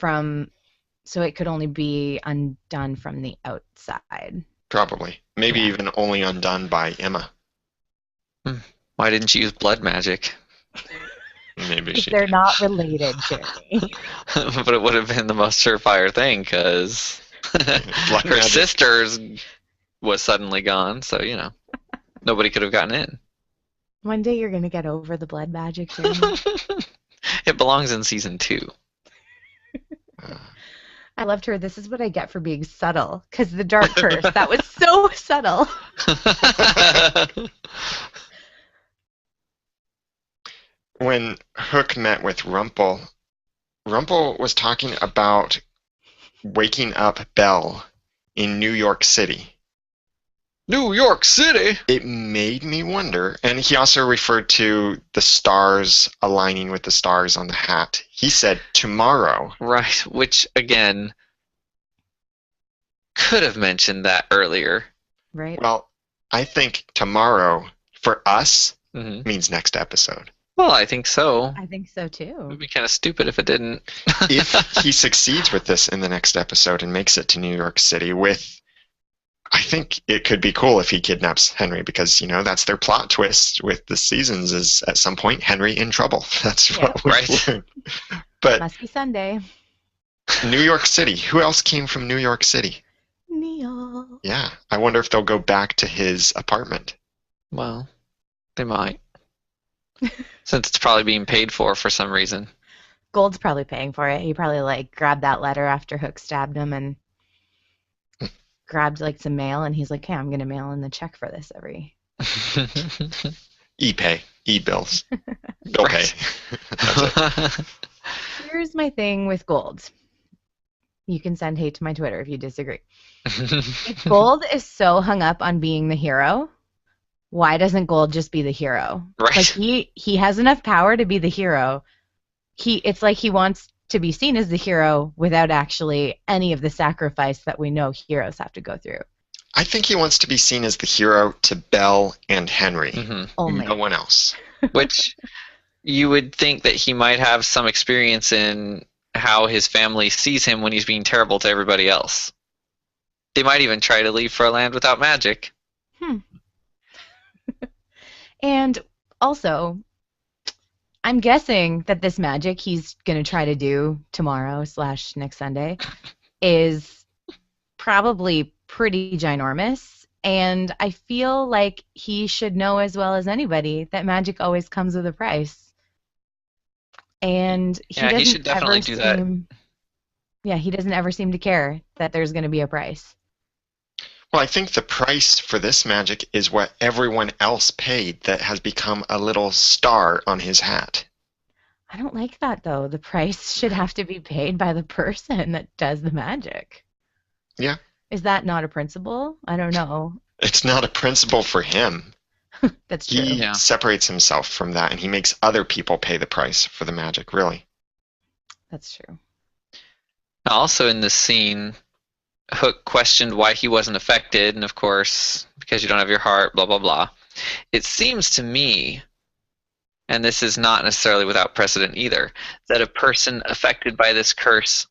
so it could only be undone from the outside.
Probably. Maybe even only undone by Emma.
Why didn't she use blood magic?
Maybe
they're not related, Jeremy.
But it would have been the most surefire thing because her sister's was suddenly gone, so nobody could have gotten in.
One day you're gonna get over the blood magic, Jeremy.
It belongs in season 2.
I loved her. This is what I get for being subtle, because the dark curse, that was so subtle.
When Hook met with Rumple was talking about waking up Belle in New York City.
New York City?
It made me wonder, and he also referred to the stars aligning with the stars on the hat. He said tomorrow.
Right, which, again, could have mentioned that earlier.
Right.
Well, I think tomorrow, for us, means next episode.
Well, I think so.
I think so, too.
It would be kind of stupid if it didn't.
If he succeeds with this in the next episode and makes it to New York City I think it could be cool if he kidnaps Henry because, that's their plot twist with the seasons is at some point Henry in trouble. That's what we've learned. But
must be Sunday.
New York City. Who else came from New York City?
Neil.
Yeah. I wonder if they'll go back to his apartment.
Well, they might. Since it's probably being paid for some reason.
Gold's probably paying for it. He probably grabbed that letter after Hook stabbed him and grabbed some mail, and he's like, "Hey, I'm gonna mail in the check for this every."
E-pay, e-bills, bill pay. That's it.
Here's my thing with Gold. You can send hate to my Twitter if you disagree. If Gold is so hung up on being the hero, why doesn't Gold just be the hero?
Right.
He has enough power to be the hero. It's like he wants to be seen as the hero without actually any of the sacrifice that we know heroes have to go through.
I think he wants to be seen as the hero to Belle and Henry.
Hmm.
Only.
No one else.
Which you would think that he might have some experience in how his family sees him when he's being terrible to everybody else. They might even try to leave for a land without magic.
Hmm. And also, I'm guessing that this magic he's going to try to do tomorrow / next Sunday is probably pretty ginormous. And I feel like he should know as well as anybody that magic always comes with a price. And he
Yeah, he
doesn't
should definitely
ever
do that.
he doesn't ever seem to care that there's going to be a price.
Well, I think the price for this magic is what everyone else paid that has become a little star on his hat.
I don't like that though. The price should have to be paid by the person that does the magic.
Yeah.
Is that not a principle? I don't know.
It's not a principle for him.
That's true.
He
Yeah.
separates himself from that, and he makes other people pay the price for the magic, really.
That's true.
Also in this scene, Hook questioned why he wasn't affected, and of course, because you don't have your heart, blah, blah, blah. It seems to me, and this is not necessarily without precedent either, that a person affected by this curse,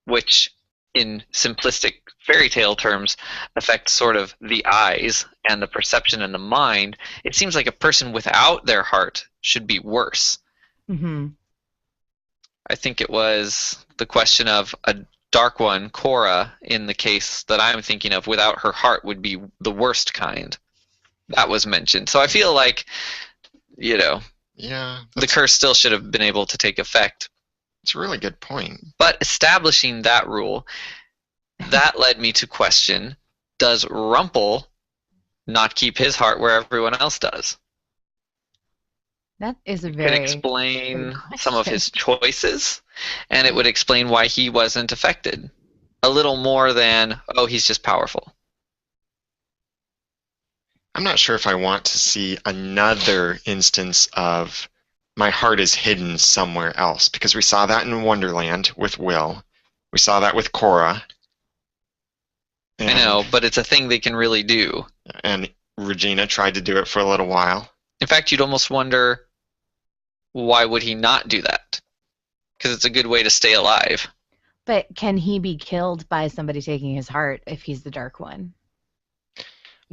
which in simplistic fairy tale terms affects sort of the eyes and the perception and the mind, it seems like a person without their heart should be worse.
Mm-hmm.
I think it was the question of a dark one, Cora, in the case that I'm thinking of, without her heart would be the worst kind. That was mentioned. So I feel like,
Yeah,
the curse still should have been able to take effect.
it's a really good point.
But establishing that rule, that led me to question, does Rumple not keep his heart where everyone else does?
That is a
It could
very
explain
good
some of
question.
his choices, and it would explain why he wasn't affected. A little more than, oh, he's just powerful.
I'm not sure if I want to see another instance of my heart is hidden somewhere else, because we saw that in Wonderland with Will. We saw that with Cora.
I know, but it's a thing they can really do.
And Regina tried to do it for a little while.
In fact, you'd almost wonder, why would he not do that? Because it's a good way to stay alive.
But can he be killed by somebody taking his heart if he's the dark one?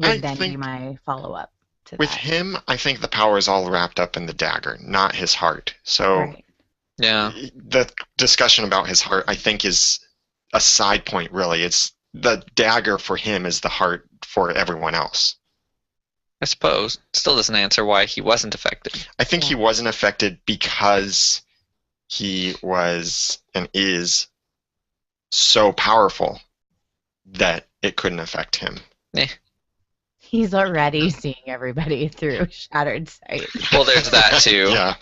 I
Would then be
think
my follow-up to
with
that.
him, I think the power is all wrapped up in the dagger, not his heart. So
Right.
Yeah.
the discussion about his heart, I think, is a side point, really. It's the dagger for him is the heart for everyone else.
I suppose. Still doesn't answer why he wasn't affected.
I think he
Yeah.
wasn't affected because he was and is so powerful that it couldn't affect him.
He's already seeing everybody through shattered sight.
Well, there's that too.
Yeah.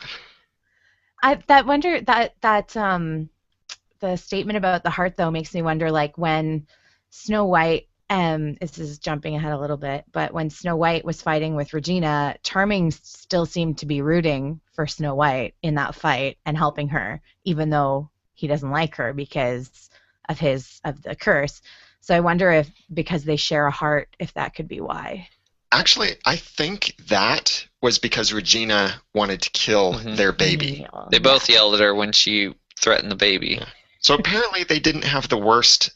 The statement about the heart though makes me wonder, like when Snow White, this is jumping ahead a little bit, but when Snow White was fighting with Regina, Charming still seemed to be rooting for Snow White in that fight and helping her, even though he doesn't like her because of the curse. So I wonder if because they share a heart, if that could be why.
Actually, I think that was because Regina wanted to kill
Mhm.
their baby.
They both yelled at her when she threatened the baby.
So apparently they didn't have the worst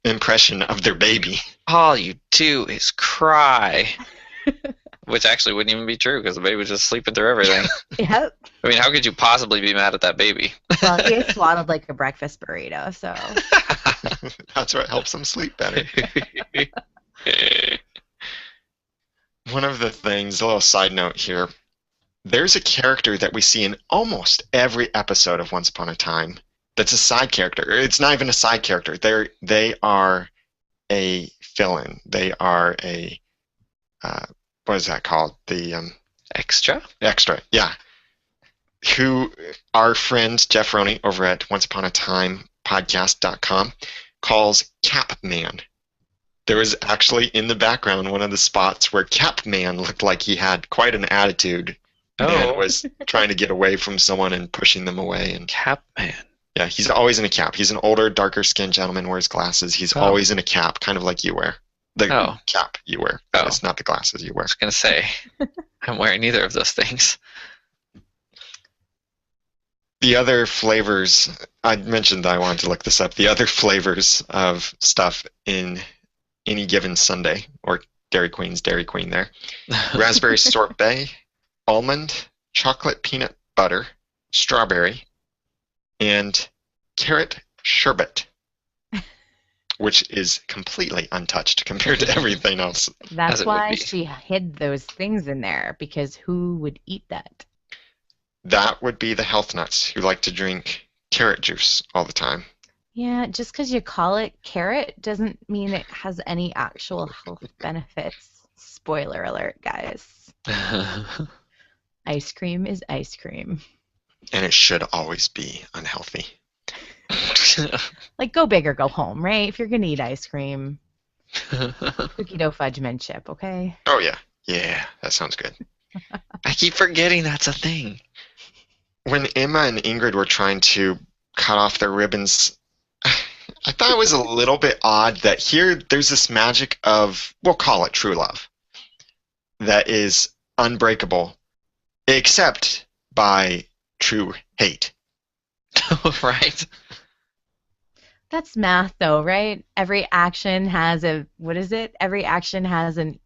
impression of their baby.
All you do is cry. Which actually wouldn't even be true because the baby was just sleeping through everything.
Yep.
I mean, how could you possibly be mad at that baby?
Well, he is swaddled like a breakfast burrito, so.
That's what helps them sleep better. One of the things, a little side note here, there's a character that we see in almost every episode of Once Upon a Time that's a side character. It's not even a side character. They are a fill-in. They are a what is that called? The
Extra?
extra. Yeah. Who our friend Jeff Roney over at Once Upon a Time podcast.com calls Capman. There was actually in the background one of the spots where Capman looked like he had quite an attitude and was trying to get away from someone and pushing them away. And
Capman.
yeah, he's always in a cap. He's an older, darker skinned gentleman, wears glasses. He's
Oh.
always in a cap, kind of like you wear.
Oh.
cap you wear.
Oh.
It's not the glasses you
I
wear.
was going to say, I'm wearing neither of those things.
The other flavors, I mentioned that I wanted to look this up. The other flavors of stuff in any given sundae, or Dairy Queen's Dairy Queen there. Raspberry sorbet, almond, chocolate peanut butter, strawberry, and carrot sherbet, which is completely untouched compared to everything else.
That's why she hid those things in there, because who would eat that?
That would be the health nuts who like to drink carrot juice all the time.
Yeah, just because you call it carrot doesn't mean it has any actual health benefits. Spoiler alert, guys. Ice cream is ice cream.
And it should always be unhealthy.
Like, go big or go home, right? If you're going to eat ice cream, cookie dough fudge mint chip, okay?
Oh, yeah. Yeah, that sounds good.
I keep forgetting that's a thing.
When Emma and Ingrid were trying to cut off their ribbons, I thought it was a little bit odd that here there's this magic of, we'll call it true love, that is unbreakable, except by true hate.
Right?
That's math, though, right? Every action has a, what is it? Every action has an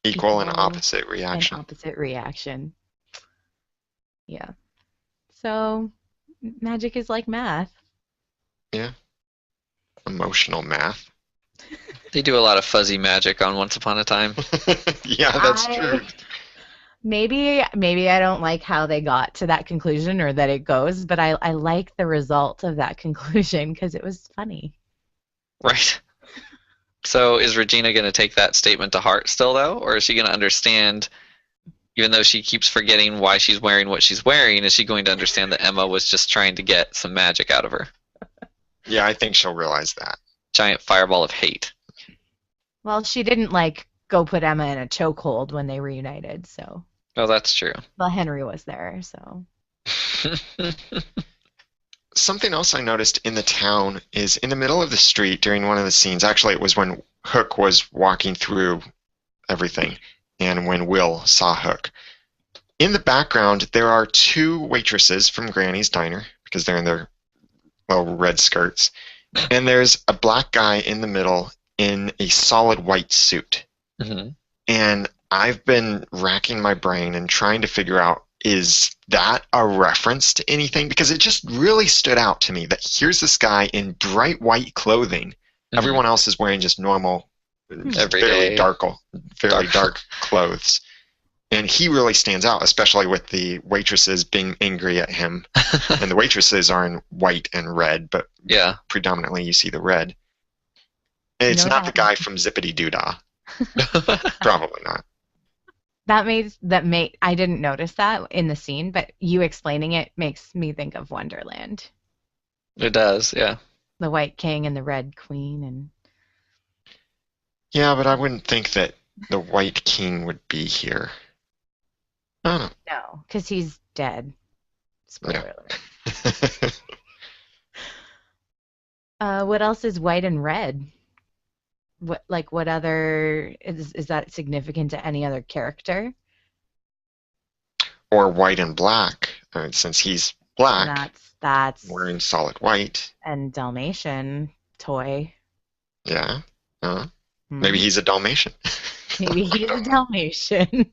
Equal and opposite reaction.
An opposite reaction. Yeah. So, magic is like math.
Yeah. Emotional math.
They do a lot of fuzzy magic on Once Upon a Time.
Yeah, that's true.
Maybe I don't like how they got to that conclusion or that it goes, but I like the result of that conclusion because it was funny.
Right. So is Regina going to take that statement to heart still, though? Or is she going to understand, even though she keeps forgetting why she's wearing what she's wearing, is she going to understand that Emma was just trying to get some magic out of her?
Yeah, I think she'll realize that.
Giant fireball of hate.
Well, she didn't, like, go put Emma in a chokehold when they reunited, so.
Oh, that's true.
Well, Henry was there, so.
Something else I noticed in the town is in the middle of the street during one of the scenes. Actually, it was when Hook was walking through everything and when Will saw Hook. In the background, there are two waitresses from Granny's Diner because they're in their little red skirts. And there's a black guy in the middle in a solid white suit.
Mm-hmm.
And I've been racking my brain and trying to figure out, is that a reference to anything? Because it just really stood out to me that here's this guy in bright white clothing. Mm-hmm. Everyone else is wearing just normal, fairly dark clothes. And he really stands out, especially with the waitresses being angry at him. And the waitresses are in white and red, but
yeah,
predominantly you see the red. And it's not the guy from Zippity Doodah. Probably not.
I didn't notice that in the scene, but you explaining it makes me think of Wonderland.
It does, yeah.
The White King and the Red Queen and.
Yeah, but I wouldn't think that the White King would be here. I don't know.
No, because he's dead. Spoiler alert. What else is white and red? What other is that significant to any other character?
Or white and black, since he's black.
That's
wearing solid white.
And Dalmatian toy.
Yeah. Maybe he's a Dalmatian.
Maybe he's a Dalmatian.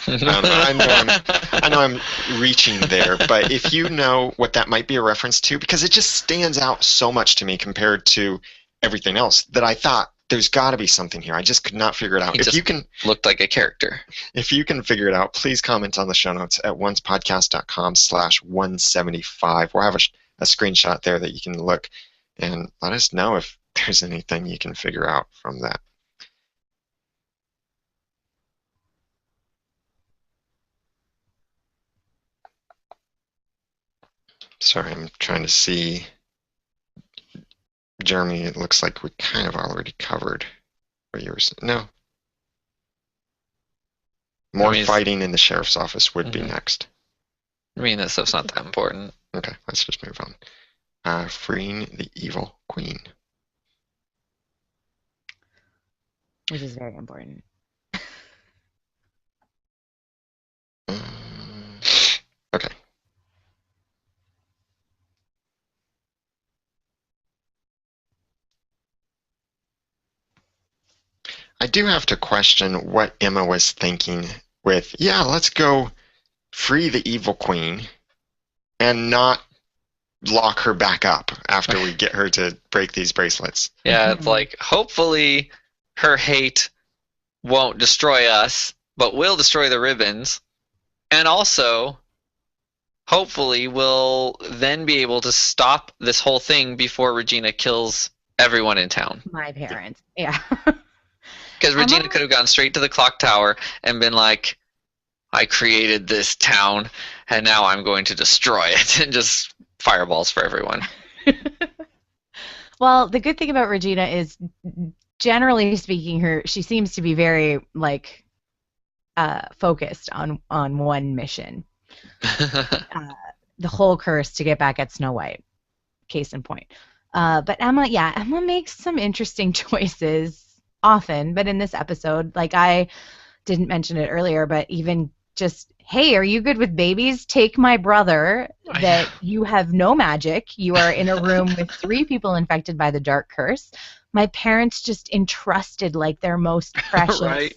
I know I'm reaching there, but if you know what that might be a reference to, because it just stands out so much to me compared to everything else that I thought there's got to be something here. I just could not figure it out.
If you can looked like a character.
If you can figure it out, please comment on the show notes at oncepodcast.com/175. We'll have a screenshot there that you can look and let us know if there's anything you can figure out from that. Sorry, I'm trying to see. Jeremy, it looks like we kind of already covered what you were saying. No. More fighting in the sheriff's office would be next.
I mean, that stuff's not that important.
Okay, let's just move on. Freeing the evil queen.
which is very important.
Okay. I do have to question what Emma was thinking with, yeah, let's go free the evil queen and not lock her back up after we get her to break these bracelets.
Yeah, it's like, hopefully her hate won't destroy us, but will destroy the ribbons. And also, hopefully, we'll then be able to stop this whole thing before Regina kills everyone in town.
My parents. Yeah.
Because Regina
Emma?
could have gone straight to the clock tower and been like, I created this town, and now I'm going to destroy it, and just fireballs for everyone.
Well, the good thing about Regina is, generally speaking, she seems to be very like focused on one mission. The whole curse to get back at Snow White. Case in point. But Emma makes some interesting choices often, but in this episode, like I didn't mention it earlier, but even just, hey, are you good with babies? Take my brother that you have no magic. You are in a room with 3 people infected by the dark curse. My parents just entrusted like their most precious
Right.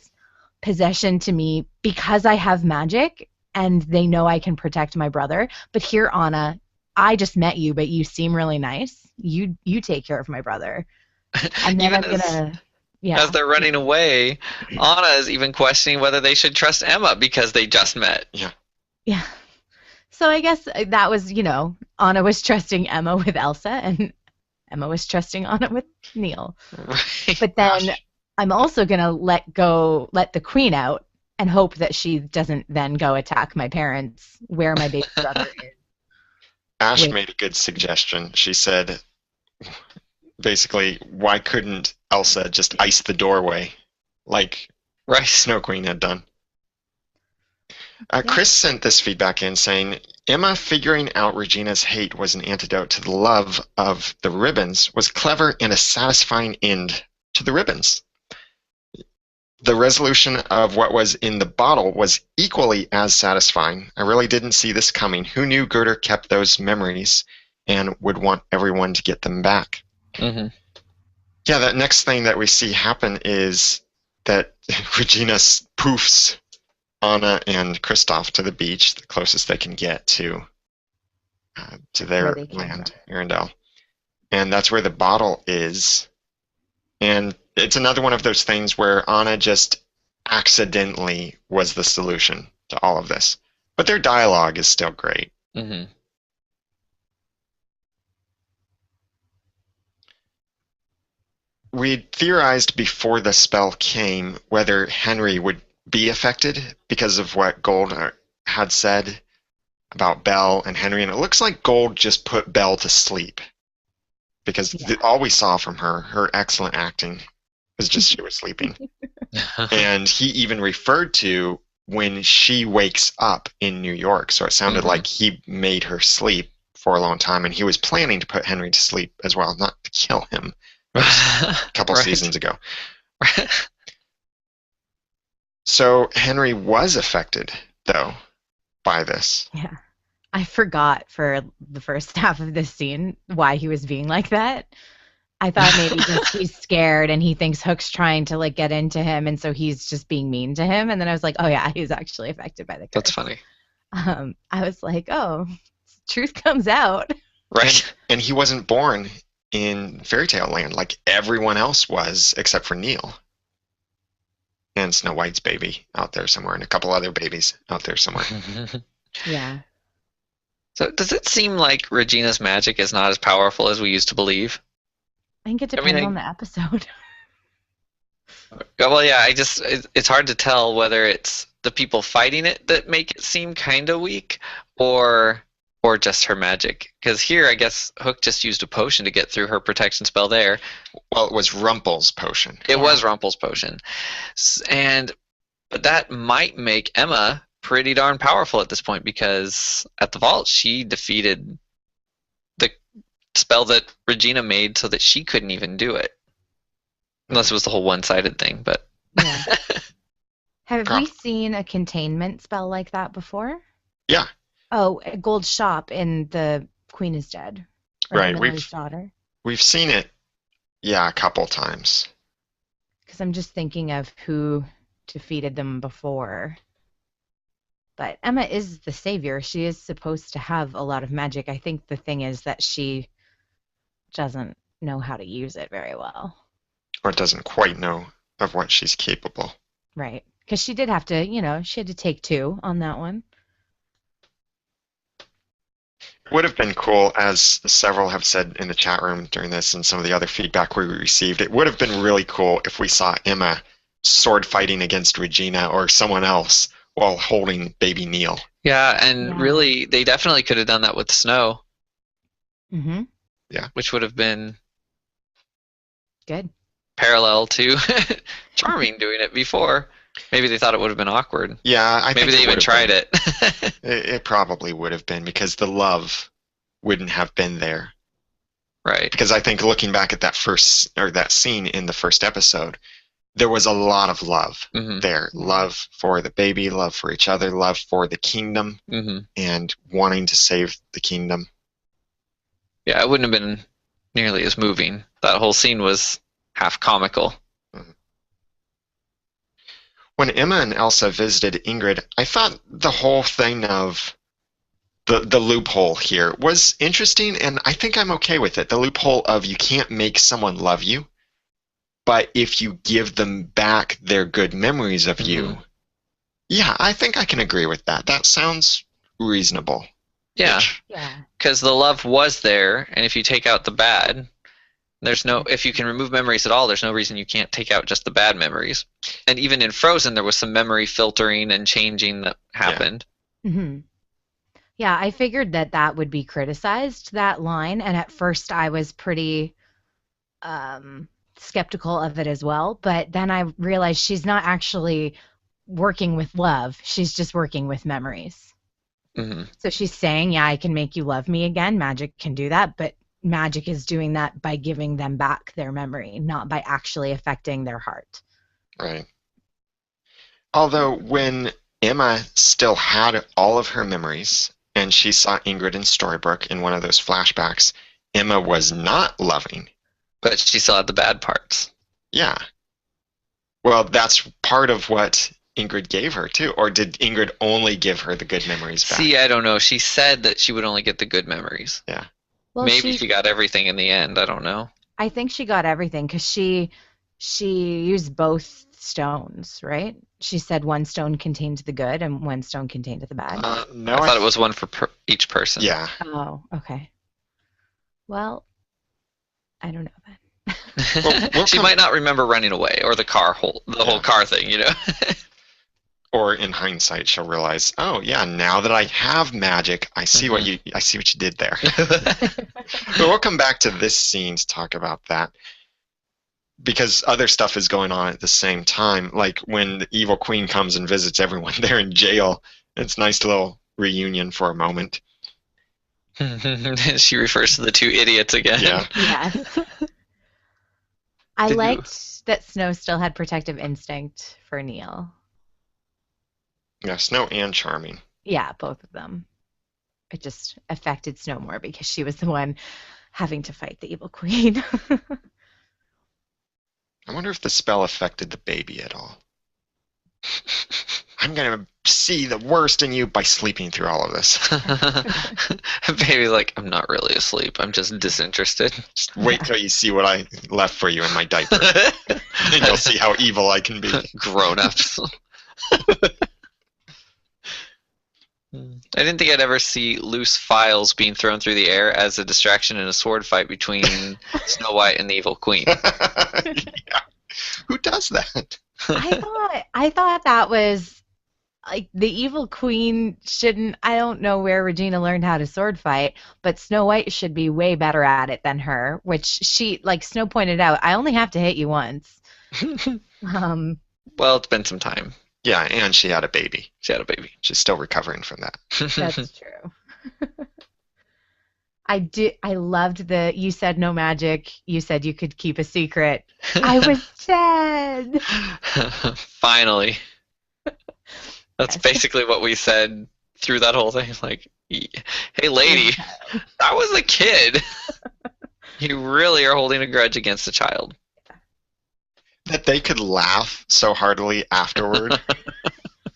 possession to me because I have magic and they know I can protect my brother. But here, Anna, I just met you, but you seem really nice. You take care of my brother. And then
Even as they're running away, Anna is even questioning whether they should trust Emma because they just met.
Yeah. So I guess that was, Anna was trusting Emma with Elsa, and Emma was trusting Anna with Neil.
Right.
But then I'm also going to let the queen out and hope that she doesn't then go attack my parents where my baby brother is.
Ash made a good suggestion. She said, basically, why couldn't Elsa just ice the doorway like Snow Queen had done? Chris sent this feedback in saying, Emma figuring out Regina's hate was an antidote to the love of the ribbons was clever and a satisfying end to the ribbons. The resolution of what was in the bottle was equally as satisfying. I really didn't see this coming. Who knew Gerder kept those memories and would want everyone to get them back?
Mm-hmm.
Yeah, that next thing that we see happen is that Regina poofs Anna and Kristoff to the beach, the closest they can get to their land, Arendelle. And that's where the bottle is. And it's another one of those things where Anna just accidentally was the solution to all of this. But their dialogue is still great.
Mm-hmm.
We theorized before the spell came whether Henry would be affected because of what Gold had said about Belle and Henry. And it looks like Gold just put Belle to sleep. Because all we saw from her excellent acting, was just she was sleeping. And he even referred to when she wakes up in New York. So it sounded like he made her sleep for a long time. And he was planning to put Henry to sleep as well, not to kill him. A couple seasons ago. So Henry was affected, though, by this.
Yeah. I forgot for the first half of this scene why he was being like that. I thought maybe just he's scared and he thinks Hook's trying to like get into him, and so he's just being mean to him. And then I was like, oh yeah, he's actually affected by the curse.
That's funny.
I was like, oh, truth comes out.
Right.
And he wasn't born in Fairy Tale Land like everyone else was, except for Neil. And Snow White's baby out there somewhere, and a couple other babies out there somewhere.
Yeah.
So does it seem like Regina's magic is not as powerful as we used to believe?
I think it depends on the episode.
Well, yeah, it's hard to tell whether it's the people fighting it that make it seem kind of weak, or just her magic. Because here, I guess Hook just used a potion to get through her protection spell there.
Well, it was Rumpel's potion.
It was Rumpel's potion, but that might make Emma pretty darn powerful at this point, because at the vault she defeated the spell that Regina made so that she couldn't even do it. Unless it was the whole one-sided thing, but
Yeah. Have we
Prob-
seen a containment spell like that before?
Yeah,
Oh, a gold shop in The Queen is Dead, or
right.
Emily's Daughter.
We've seen it, yeah, a couple times.
Because I'm just thinking of who defeated them before. But Emma is the savior. She is supposed to have a lot of magic. I think the thing is that she doesn't know how to use it very well.
Or doesn't quite know of what she's capable.
Right. Because she did have to, she had to take two on that one.
It would have been cool, as several have said in the chat room during this and some of the other feedback we received, it would have been really cool if we saw Emma sword fighting against Regina or someone else while holding baby Neil.
yeah, and
Yeah.
really, they definitely could have done that with Snow,
Mm-hmm.
which would have been
Good.
parallel to Charming doing it before. Maybe they thought it would have been awkward.
Yeah, I
Maybe
think
they even tried
it.
it.
It probably would have been because the love wouldn't have been there.
Right.
Because I think looking back at that scene in the first episode, there was a lot of love
Mm-hmm.
there. Love for the baby, love for each other, love for the kingdom,
Mm-hmm.
and wanting to save the kingdom.
Yeah, it wouldn't have been nearly as moving. That whole scene was half comical.
When Emma and Elsa visited Ingrid, I thought the whole thing of the loophole here was interesting, and I think I'm okay with it. The loophole of you can't make someone love you, but if you give them back their good memories of you, yeah, I think I can agree with that. That sounds reasonable.
Yeah,
Yeah.
because the love was there, and if you take out the bad, if you can remove memories at all, there's no reason you can't take out just the bad memories. And even in Frozen, there was some memory filtering and changing that happened.
Mm-hmm. Yeah, I figured that would be criticized, that line, and at first I was pretty skeptical of it as well, but then I realized she's not actually working with love, she's just working with memories.
Mm-hmm.
So she's saying, yeah, I can make you love me again, magic can do that, but magic is doing that by giving them back their memory, not by actually affecting their heart.
Right. Although when Emma still had all of her memories and she saw Ingrid and Storybrooke in one of those flashbacks, Emma was not loving.
But she still had the bad parts.
Yeah. Well, that's part of what Ingrid gave her, too. Or did Ingrid only give her the good memories back?
See, I don't know. She said that she would only get the good memories.
Yeah.
Well,
Maybe she got everything in the end. I don't know.
I think she got everything because she used both stones, right? She said one stone contained the good and one stone contained the bad.
No,
I thought it was one for each person.
Yeah.
Oh, okay. Well, I don't know then.
She might not remember running away or the whole car thing,
Or in hindsight, she'll realize, oh yeah, now that I have magic, I see what you did there. But we'll come back to this scene to talk about that, because other stuff is going on at the same time. Like when the evil queen comes and visits everyone there in jail, it's a nice little reunion for a moment.
She refers to the two idiots again.
Yeah.
Yes. I liked that Snow still had protective instinct for Neil.
Yeah, Snow and Charming.
Yeah, both of them. It just affected Snow more because she was the one having to fight the evil queen.
I wonder if the spell affected the baby at all. I'm going to see the worst in you by sleeping through all of this.
Baby's like, I'm not really asleep. I'm just disinterested.
Just wait till you see what I left for you in my diaper. And you'll see how evil I can be.
Grown-ups. I didn't think I'd ever see loose files being thrown through the air as a distraction in a sword fight between Snow White and the evil queen.
Yeah. Who does that?
I thought that was like the evil queen shouldn't. I don't know where Regina learned how to sword fight, but Snow White should be way better at it than her. Which she, like Snow pointed out, I only have to hit you once.
Well, it's been some time.
Yeah, and she had a baby.
She had a baby.
She's still recovering from that.
That's true. I loved you said no magic. You said you could keep a secret. I was dead.
Finally. That's
Yes.
basically what we said through that whole thing. Like, hey, lady, I was a kid. You really are holding a grudge against a child.
That they could laugh so heartily afterward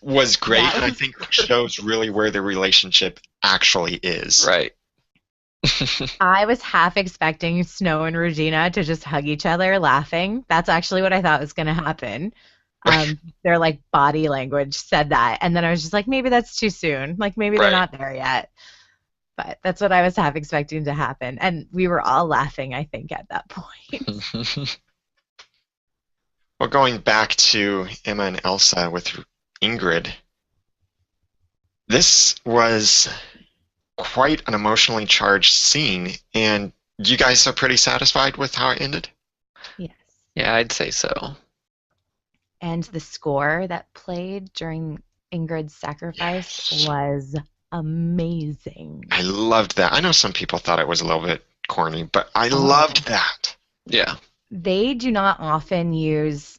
was great, and I
was
think shows really where the relationship actually is.
Right.
I was half expecting Snow and Regina to just hug each other laughing. That's actually what I thought was going to happen. Their like body language said that. And then I was just like, maybe that's too soon. Like maybe they're
Right.
not there yet. But that's what I was half expecting to happen. And we were all laughing, I think, at that point.
Well, going back to Emma and Elsa with Ingrid, this was quite an emotionally charged scene, and you guys are pretty satisfied with how it ended?
Yes.
Yeah, I'd say so.
And the score that played during Ingrid's sacrifice was amazing.
I loved that. I know some people thought it was a little bit corny, but I loved that.
Yeah.
They do not often use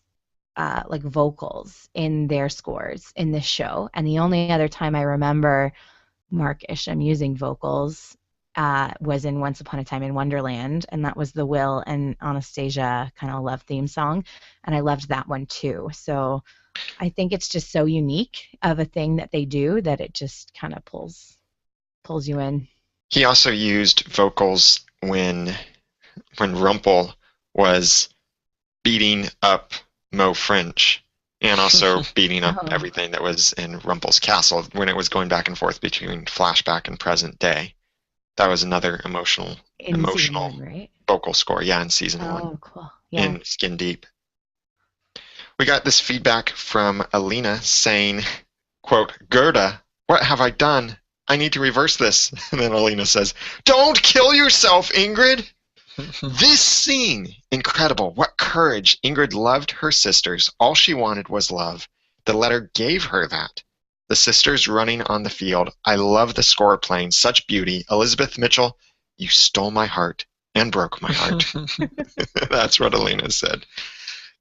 like vocals in their scores in this show. And the only other time I remember Mark Isham using vocals was in Once Upon a Time in Wonderland, and that was the Will and Anastasia kind of love theme song, and I loved that one too. So I think it's just so unique of a thing that they do that it just kind of pulls you in.
He also used vocals when Rumpel was beating up Mo French and also beating up everything that was in Rumpel's castle when it was going back and forth between flashback and present day. That was another emotional
Season one, right?
vocal score. Yeah, in season 1.
Oh, cool. Yeah.
In Skin Deep. We got this feedback from Alina saying, quote, Gerda, what have I done? I need to reverse this. And then Alina says, don't kill yourself, Ingrid. This scene, incredible. What courage. Ingrid loved her sisters. All she wanted was love. The letter gave her that. The sisters running on the field. I love the score playing. Such beauty. Elizabeth Mitchell, you stole my heart and broke my heart. That's what Alina said.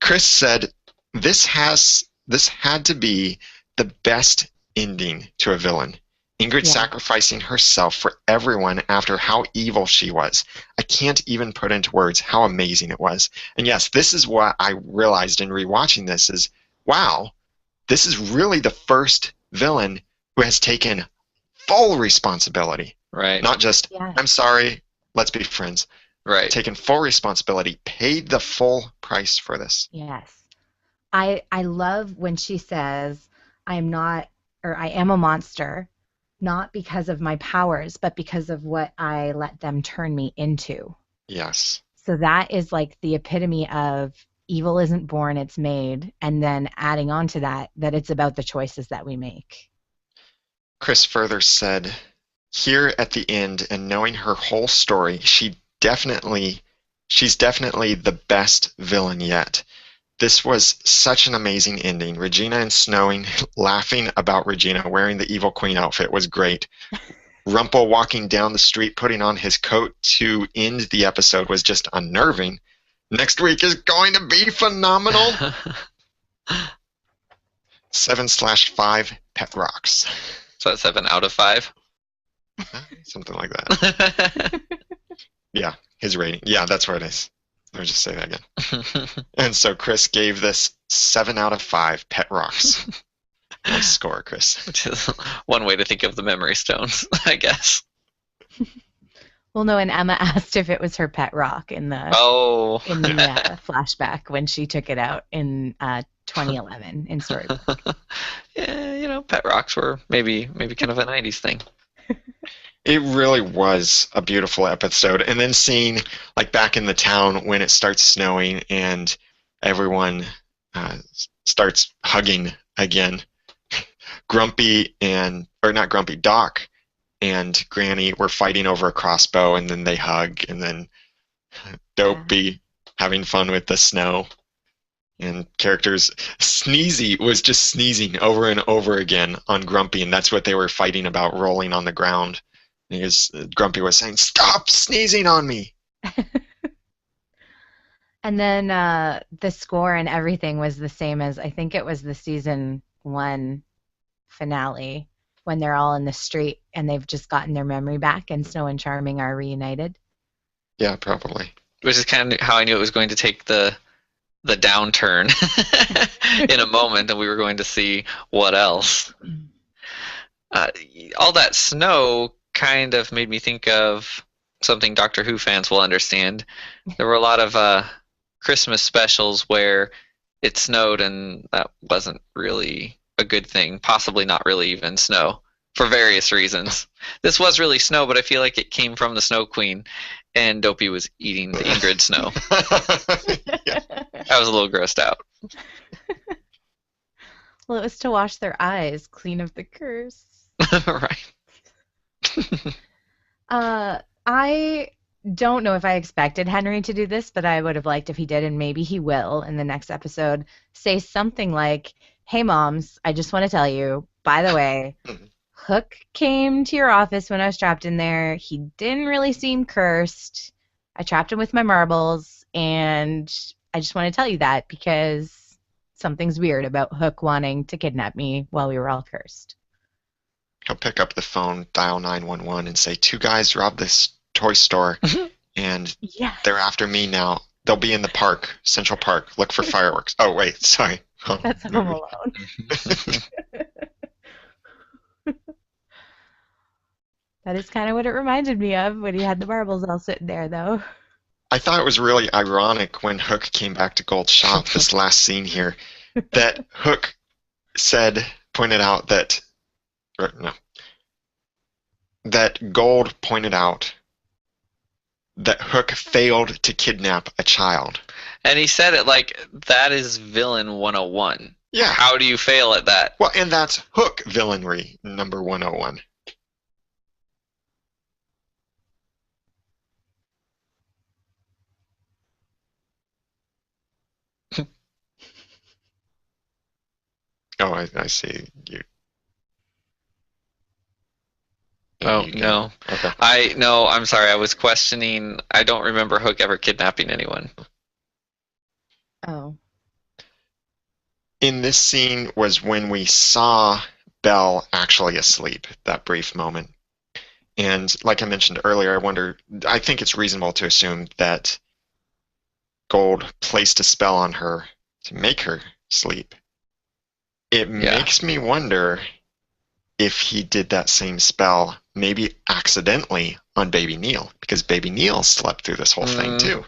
Chris said, this had to be the best ending to a villain. Ingrid sacrificing herself for everyone after how evil she was. I can't even put into words how amazing it was. And yes, this is what I realized in rewatching this is, wow, this is really the first villain who has taken full responsibility.
Right.
Not just, I'm sorry, let's be friends.
Right.
Taken full responsibility, paid the full price for this.
Yes. I love when she says, I am a monster, not because of my powers, but because of what I let them turn me into.
Yes.
So that is like the epitome of evil isn't born, it's made, and then adding on to that it's about the choices that we make.
Chris further said, here at the end and knowing her whole story, she's definitely the best villain yet. This was such an amazing ending. Regina and Snowing, laughing about Regina wearing the Evil Queen outfit was great. Rumpel walking down the street, putting on his coat to end the episode was just unnerving. Next week is going to be phenomenal. 7/5 pet rocks.
So that's 7 out of 5?
Something like that. Yeah, his rating. Yeah, that's what it is. Let me just say that again. And so Chris gave this 7 out of 5 pet rocks. Nice score, Chris.
Which is one way to think of the memory stones, I guess.
Well, no, and Emma asked if it was her pet rock in the flashback when she took it out in 2011 in Storybook.
Yeah, pet rocks were maybe kind of a 90s thing.
It really was a beautiful episode. And then seeing, like, back in the town when it starts snowing and everyone starts hugging again. Doc and Granny were fighting over a crossbow, and then they hug, and then Dopey having fun with the snow. And characters, Sneezy was just sneezing over and over again on Grumpy, and that's what they were fighting about, rolling on the ground. Grumpy was saying, "Stop sneezing on me."
And then the score and everything was the same as I think it was the season 1 finale when they're all in the street and they've just gotten their memory back and Snow and Charming are reunited.
Yeah, probably.
Which is kind of how I knew it was going to take the downturn in a moment, and we were going to see what else. Uh, all that snow kind of made me think of something Doctor Who fans will understand. There were a lot of Christmas specials where it snowed, and that wasn't really a good thing. Possibly not really even snow for various reasons. This was really snow, but I feel like it came from the Snow Queen, and Dopey was eating the Ingrid snow.
Yeah.
I was a little grossed out.
Well, it was to wash their eyes, clean of the curse.
Right.
I don't know if I expected Henry to do this, but I would have liked if he did, and maybe he will in the next episode, say something like, "Hey, moms, I just want to tell you, by the way, Hook came to your office when I was trapped in there. He didn't really seem cursed. I trapped him with my marbles, and I just want to tell you that because something's weird about Hook wanting to kidnap me while we were all cursed."
He'll pick up the phone, dial 911, and say, "Two guys robbed this toy store, and
Yeah.
they're after me now. They'll be in the park, Central Park. Look for fireworks." Oh, wait, sorry.
That's Home Alone. That is kind of what it reminded me of when he had the marbles all sitting there, though.
I thought it was really ironic when Hook came back to Gold's shop, this last scene here, that Hook pointed out that, or no, that Gold pointed out that Hook failed to kidnap a child.
And he said it like, that is villain 101.
Yeah.
How do you fail at that?
Well, and that's Hook villainry number 101. Oh, I see.
Oh,
You can-
no.
Okay.
No, I'm sorry. I was questioning. I don't remember Hook ever kidnapping anyone.
Oh.
In this scene was when we saw Belle actually asleep, that brief moment. And like I mentioned earlier, I think it's reasonable to assume that Gold placed a spell on her to make her sleep. It makes me wonder if he did that same spell, maybe accidentally, on Baby Neil, because Baby Neil slept through this whole thing too.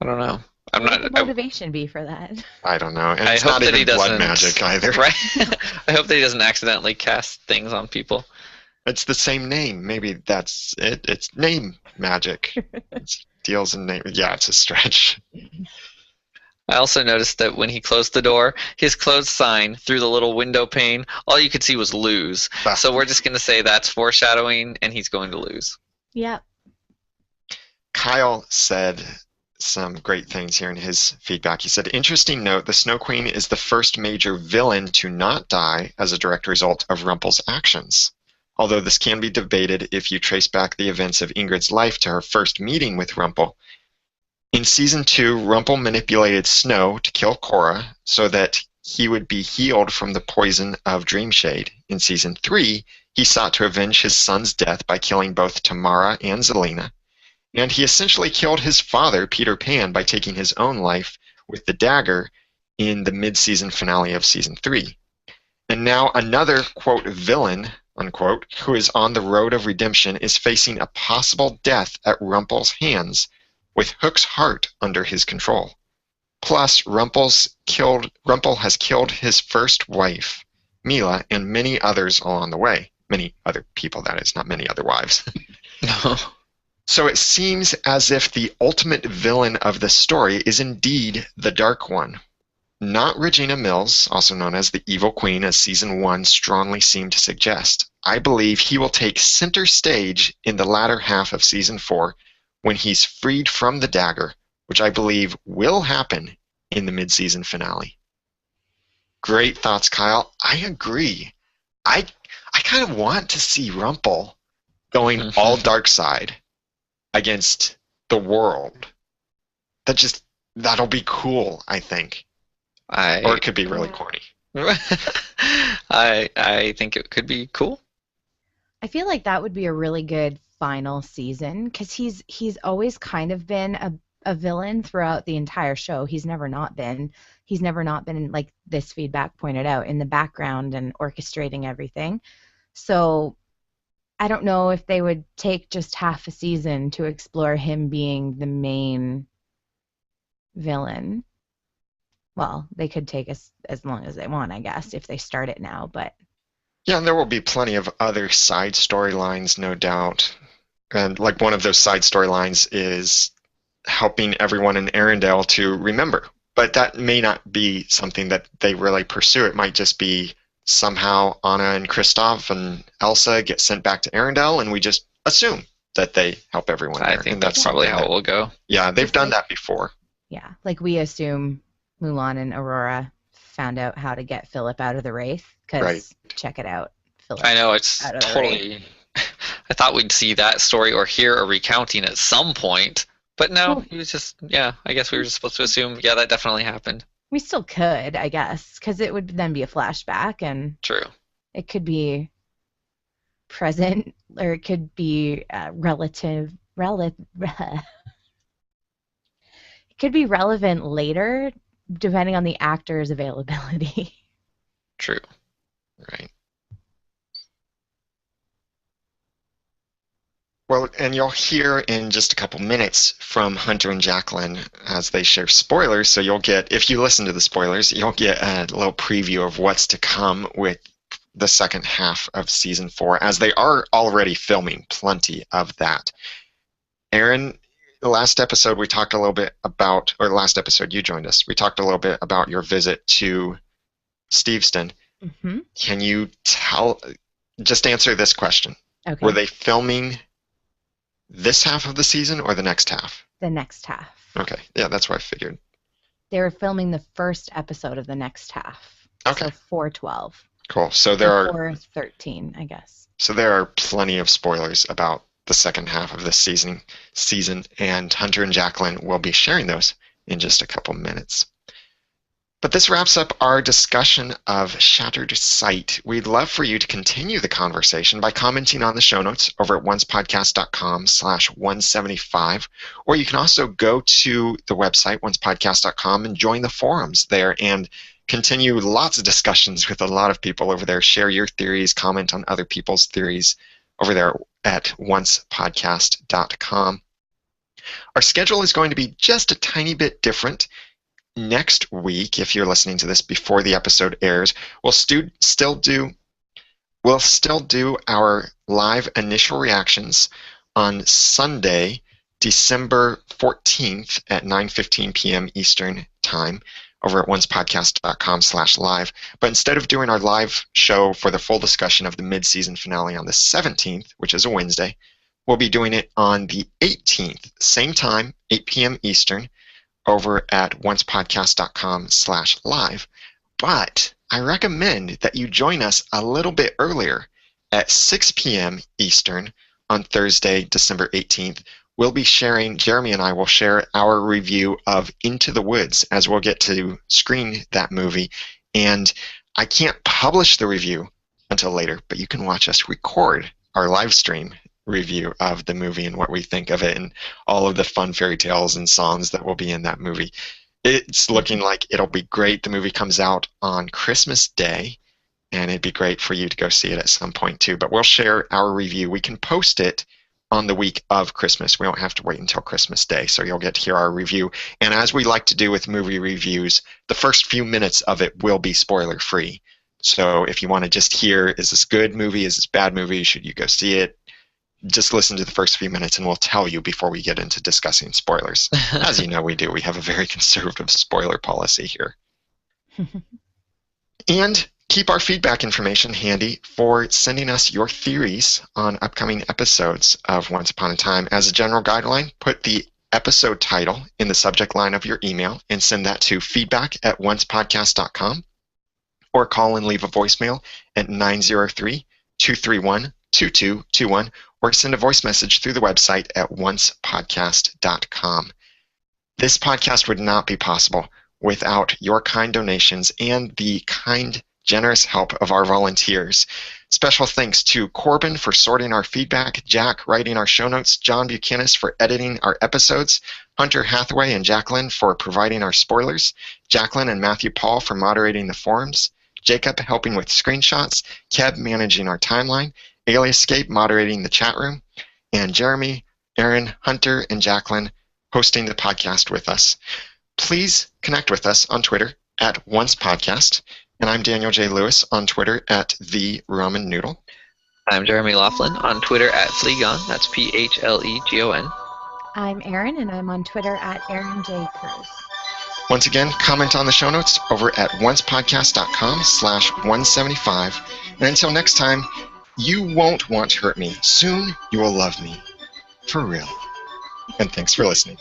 I don't know.
What would the motivation be for that?
I don't know. And
I
it's
hope
not
that
even
he
blood
doesn't-
magic either.
Right? I hope that he doesn't accidentally cast things on people.
It's the same name. Maybe that's it. It's name magic. It deals in name. Yeah, it's a stretch.
I also noticed that when he closed the door, his closed sign through the little window pane, all you could see was lose. So we're just going to say that's foreshadowing, and he's going to lose.
Yep.
Kyle said some great things here in his feedback. He said, "Interesting note, the Snow Queen is the first major villain to not die as a direct result of Rumpel's actions. Although this can be debated if you trace back the events of Ingrid's life to her first meeting with Rumpel. In Season 2, Rumpel manipulated Snow to kill Cora so that he would be healed from the poison of Dreamshade. In Season 3, he sought to avenge his son's death by killing both Tamara and Zelena. And he essentially killed his father, Peter Pan, by taking his own life with the dagger in the mid-season finale of Season 3. And now another, quote, villain, unquote, who is on the road of redemption is facing a possible death at Rumpel's hands, with Hook's heart under his control. Plus, Rumpel has killed his first wife, Mila, and many others along the way. Many other people, that is, not many other wives.
No.
So it seems as if the ultimate villain of the story is indeed the Dark One. Not Regina Mills, also known as the Evil Queen, as Season 1 strongly seemed to suggest. I believe he will take center stage in the latter half of Season 4 when he's freed from the dagger, which I believe will happen in the mid-season finale. Great thoughts, Kyle. I agree. I kind of want to see Rumpel going all dark side against the world. That'll be cool, I think. Or it could be really corny.
I think it could be cool.
I feel like that would be a really good final season because he's always kind of been a villain throughout the entire show. He's never not been. He's never not been, like this feedback pointed out, in the background and orchestrating everything. So I don't know if they would take just half a season to explore him being the main villain. Well, they could take as long as they want, I guess, if they start it now, but
Yeah, and there will be plenty of other side storylines, no doubt. And like one of those side storylines is helping everyone in Arendelle to remember. But that may not be something that they really pursue. It might just be somehow Anna and Kristoff and Elsa get sent back to Arendelle, and we just assume that they help everyone there.
I think that's probably how it will go.
Yeah, they've done that before.
yeah, like we assume Mulan and Aurora found out how to get Philip out of the Wraith, because
Right.
check it out. Philip
I know, it's
out of the Wraith.
totally. I thought we'd see that story or hear a recounting at some point, but no,
Well-
he was just, yeah, I guess we were just supposed to assume, yeah, that definitely happened.
We still could, I guess, because it would then be a flashback, and
True.
it could be present, or it could be it could be relevant later, depending on the actor's availability.
True.
Right. Well, and you'll hear in just a couple minutes from Hunter and Jacqueline as they share spoilers. So you'll get, if you listen to the spoilers, you'll get a little preview of what's to come with the second half of season 4, as they are already filming plenty of that. Aaron, the last episode we talked a little bit about, or last episode you joined us, we talked a little bit about your visit to Steveston.
Mm-hmm.
Can you just answer this question.
Okay.
Were they filming this half of the season or the next half?
The next half.
Okay, yeah, that's what I figured.
They were filming the first episode of the next half.
Okay.
So 4/12.
Cool. So there are
4/13, I guess.
plenty of spoilers about the second half of this season, and Hunter and Jacqueline will be sharing those in just a couple minutes. But this wraps up our discussion of Shattered Sight. We'd love for you to continue the conversation by commenting on the show notes over at oncepodcast.com/175, or you can also go to the website, oncepodcast.com, and join the forums there and continue lots of discussions with a lot of people over there. Share your theories, comment on other people's theories over there at oncepodcast.com. Our schedule is going to be just a tiny bit different. Next week, if you're listening to this before the episode airs, we'll still do our live initial reactions on Sunday, December 14th at 9:15 p.m. Eastern Time over at oncepodcast.com/live. But instead of doing our live show for the full discussion of the mid-season finale on the 17th, which is a Wednesday, we'll be doing it on the 18th, same time, 8 p.m. Eastern, over at oncepodcast.com/live. But I recommend that you join us a little bit earlier at 6 p.m. Eastern on Thursday, December 18th. Jeremy and I will share our review of Into the Woods, as we'll get to screen that movie. And I can't publish the review until later, but you can watch us record our live stream review of the movie and what we think of it and all of the fun fairy tales and songs that will be in that movie. It's looking like it'll be great. The movie comes out on Christmas Day, and it'd be great for you to go see it at some point too. But we'll share our review. We can post it on the week of Christmas. We don't have to wait until Christmas Day, so you'll get to hear our review. And as we like to do with movie reviews, the first few minutes of it will be spoiler-free. So if you want to just hear, is this good movie, is this bad movie, should you go see it, just listen to the first few minutes and we'll tell you before we get into discussing spoilers. As you know, we do. We have a very conservative spoiler policy here. And keep our feedback information handy for sending us your theories on upcoming episodes of Once Upon a Time. As a general guideline, put the episode title in the subject line of your email and send that to feedback@oncepodcast.com, or call and leave a voicemail at 903-231-2533. 888-888-2221 or send a voice message through the website at oncepodcast.com. This podcast would not be possible without your kind donations and the kind, generous help of our volunteers. Special thanks to Corbin for sorting our feedback, Jack writing our show notes, John Buchanan for editing our episodes, Hunter Hathaway and Jacqueline for providing our spoilers, Jacqueline and Matthew Paul for moderating the forums, Jacob helping with screenshots, Keb managing our timeline, Aliascape moderating the chat room, and Jeremy, Aaron, Hunter, and Jacqueline hosting the podcast with us. Please connect with us on Twitter at OncePodcast, and I'm Daniel J. Lewis on Twitter at The Ramen Noodle.
I'm Jeremy Laughlin on Twitter at Phlegon. That's Phlegon.
I'm Erin, and I'm on Twitter at Erin J. Cruz.
Once again, comment on the show notes over at oncepodcast.com/175. And until next time, you won't want to hurt me. Soon you will love me. For real. And thanks for listening.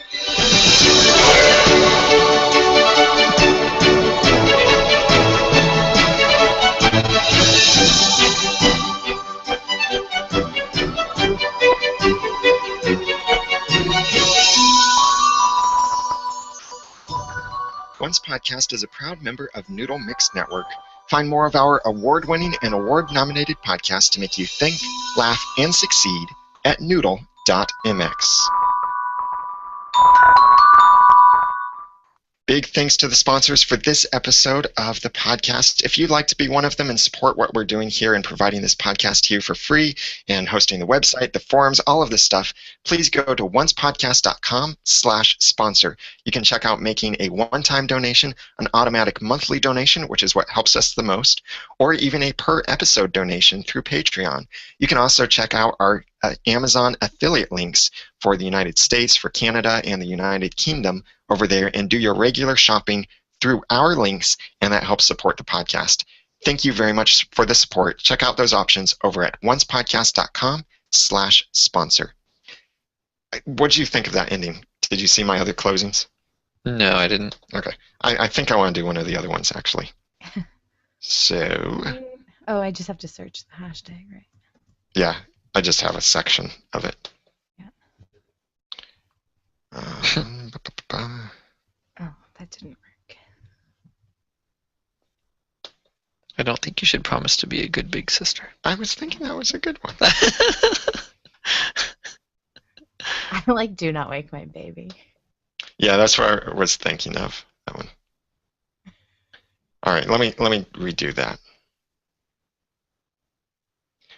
Once Podcast is a proud member of Noodle.mx Network. Find more of our award-winning and award-nominated podcasts to make you think, laugh, and succeed at Noodle.mx. Big thanks to the sponsors for this episode of the podcast. If you'd like to be one of them and support what we're doing here and providing this podcast to you for free and hosting the website, the forums, all of this stuff, please go to oncepodcast.com/sponsor. You can check out making a one-time donation, an automatic monthly donation, which is what helps us the most, or even a per-episode donation through Patreon. You can also check out our Amazon affiliate links for the United States, for Canada, and the United Kingdom over there and do your regular shopping through our links, and that helps support the podcast. Thank you very much for the support. Check out those options over at oncepodcast.com/sponsor. What did you think of that ending? Did you see my other closings?
No, I didn't.
Okay. I think I want to do one of the other ones, actually. So,
Oh, I just have to search the hashtag, right?
yeah, I just have a section of it.
Yeah.
Ba-ba-ba-ba.
Oh, that didn't work.
I don't think you should promise to be a good big sister.
I was thinking that was a good one.
I like Do Not Wake My Baby.
Yeah, that's what I was thinking of, that one. All right, let me redo that.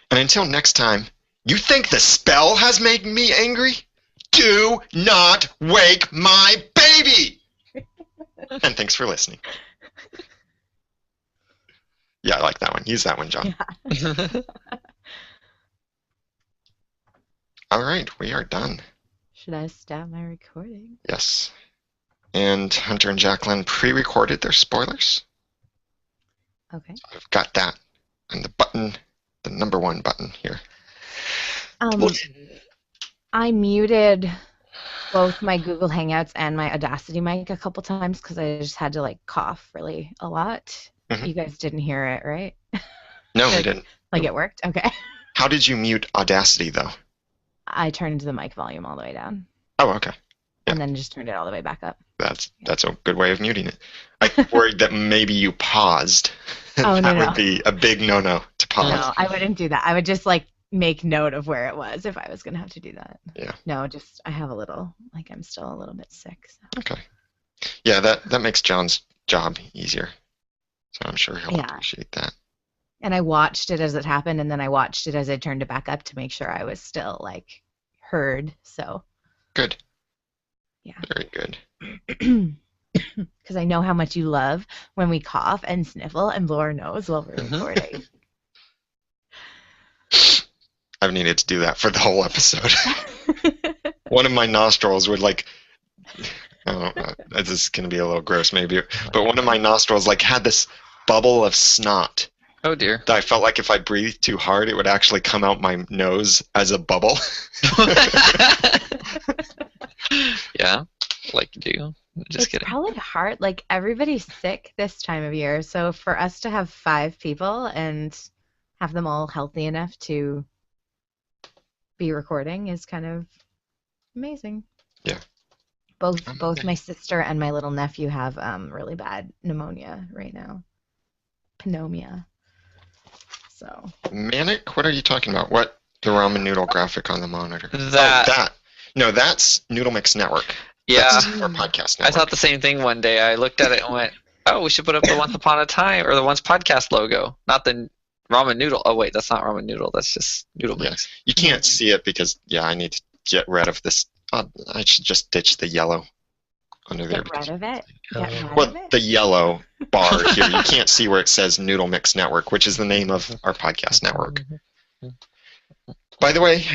And until next time, you think the spell has made me angry? Do not wake my baby! And thanks for listening. Yeah, I like that one. Use that one, John.
Yeah.
All right, we are done.
Should I stop my recording?
Yes. And Hunter and Jacqueline pre-recorded their spoilers.
Okay.
I've got that. And the button, the number one button here.
I muted both my Google Hangouts and my Audacity mic a couple times because I just had to like cough really a lot.
Mhm.
You guys didn't hear it, right?
No, we didn't.
Like it worked? Okay.
How did you mute Audacity, though?
I turned the mic volume all the way down
Oh, okay.
and then just turned it all the way back up.
That's a good way of muting it. I worried that maybe you paused.
Oh,
that
no.
would be a big no-no to pause.
No, I wouldn't do that. I would just like make note of where it was if I was going to have to do that.
Yeah.
No, just I have a little, like I'm still a little bit sick. So.
Okay. Yeah, that makes John's job easier. So I'm sure he'll
Yeah.
appreciate that.
And I watched it as it happened, and then I watched it as I turned it back up to make sure I was still like heard. So
Good.
Yeah.
Very good.
because I know how much you love when we cough and sniffle and blow our nose while we're recording.
I've needed to do that for the whole episode. One of my nostrils would like, I don't know, this is going to be a little gross maybe, but one of my nostrils like had this bubble of snot
Oh dear.
that I felt like if I breathed too hard, it would actually come out my nose as a bubble.
Yeah, like you do. Just
It's
kidding.
probably hard. Like everybody's sick this time of year, so for us to have 5 people and have them all healthy enough to be recording is kind of amazing.
Yeah.
Both my sister and my little nephew have really bad pneumonia right now. Pneumonia. So.
Manic? What are you talking about? What? The ramen noodle graphic on the monitor.
That.
No, that's Noodle.mx Network.
Yeah.
That's our podcast network.
I thought the same thing one day. I looked at it and went, "Oh, we should put up the Once Upon a Time or the Once Podcast logo, not the ramen noodle." Oh wait, that's not ramen noodle. That's just Noodle Mix.
You can't see it because I need to get rid of this. I should just ditch the yellow under there.
Get rid of it. Get rid
Well,
of it.
the yellow bar here. You can't see where it says Noodle Mix Network, which is the name of our podcast network. By the way,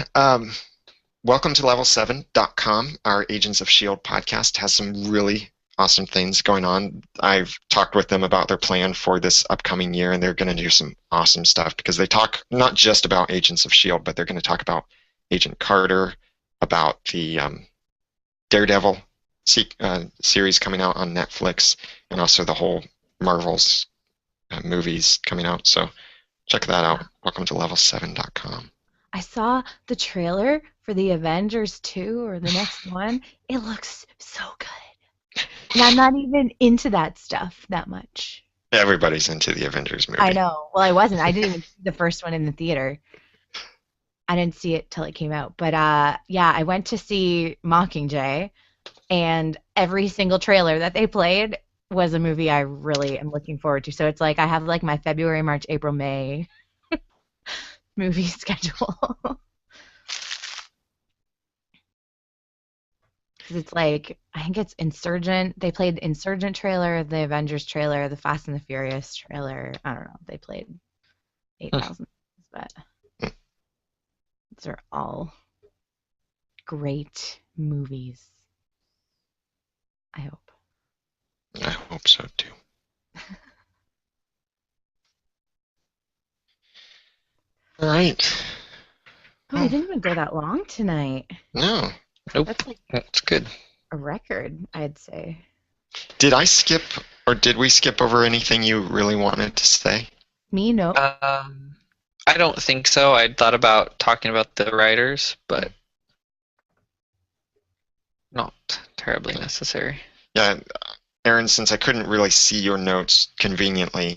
welcome to level7.com. Our Agents of S.H.I.E.L.D. podcast has some really awesome things going on. I've talked with them about their plan for this upcoming year, and they're going to do some awesome stuff because they talk not just about Agents of S.H.I.E.L.D., but they're going to talk about Agent Carter, about the Daredevil series coming out on Netflix, and also the whole Marvel's movies coming out. So check that out. Welcome to level7.com.
I saw the trailer for the Avengers 2 or the next one. It looks so good. And I'm not even into that stuff that much.
Everybody's into the Avengers movie.
I know. Well, I wasn't. I didn't even see the first one in the theater. I didn't see it till it came out. But yeah, I went to see Mockingjay, and every single trailer that they played was a movie I really am looking forward to. So it's like I have like my February, March, April, May movie schedule. Because it's like, I think it's Insurgent. They played Insurgent trailer, the Avengers trailer, the Fast and the Furious trailer. I don't know. They played 8,000, but these are all great movies. I hope.
I hope so too. All right.
Oh, we didn't even go that long tonight.
No.
Nope.
That's like
That's good.
a record, I'd say.
Did I skip, or did we skip over anything you really wanted to say?
Me, no.
I don't think so. I'd thought about talking about the writers, but not terribly necessary.
Yeah, Aaron, since I couldn't really see your notes conveniently,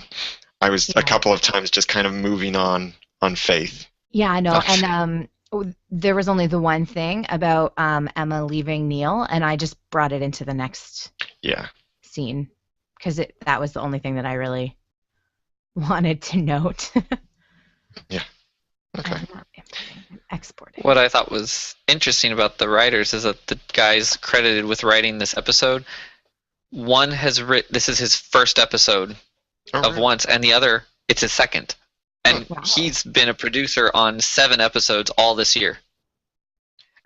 I was a couple of times just kind of moving on Faith.
Yeah, I know.
Okay.
And there was only the one thing about Emma leaving Neil, and I just brought it into the next scene because that was the only thing that I really wanted to note.
Yeah. Okay.
I'm not exporting.
What I thought was interesting about the writers is that the guys credited with writing this episode, one has written, this is his first episode of Once, and the other, it's his second. And he's been a producer on 7 episodes all this year.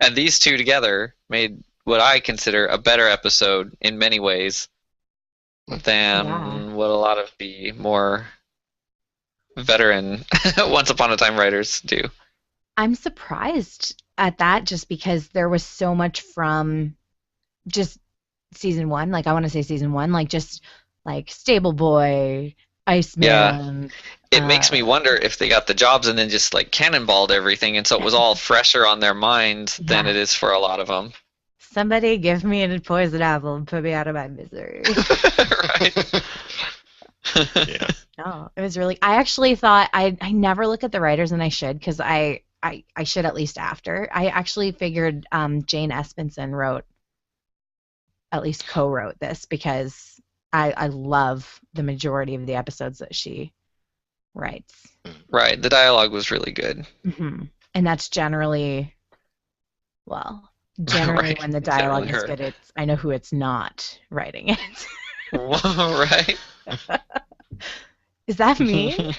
And these two together made what I consider a better episode in many ways than what a lot of the more veteran Once Upon a Time writers do.
I'm surprised at that just because there was so much from just season 1. Like, I want to say season 1, like just like Stable Boy, Iceman.
Yeah. It makes me wonder if they got the jobs and then just like cannonballed everything, and so it was all fresher on their minds than it is for a lot of them.
Somebody give me a poison apple and put me out of my misery.
Right.
Yeah.
No, it was really. I actually thought I never look at the writers, and I should because I should at least after. I actually figured Jane Espenson at least co-wrote this because I love the majority of the episodes that she writes.
Right. The dialogue was really good.
Mm-hmm. And that's generally when the dialogue is good, I know who it's not writing it.
Right.
Is that me?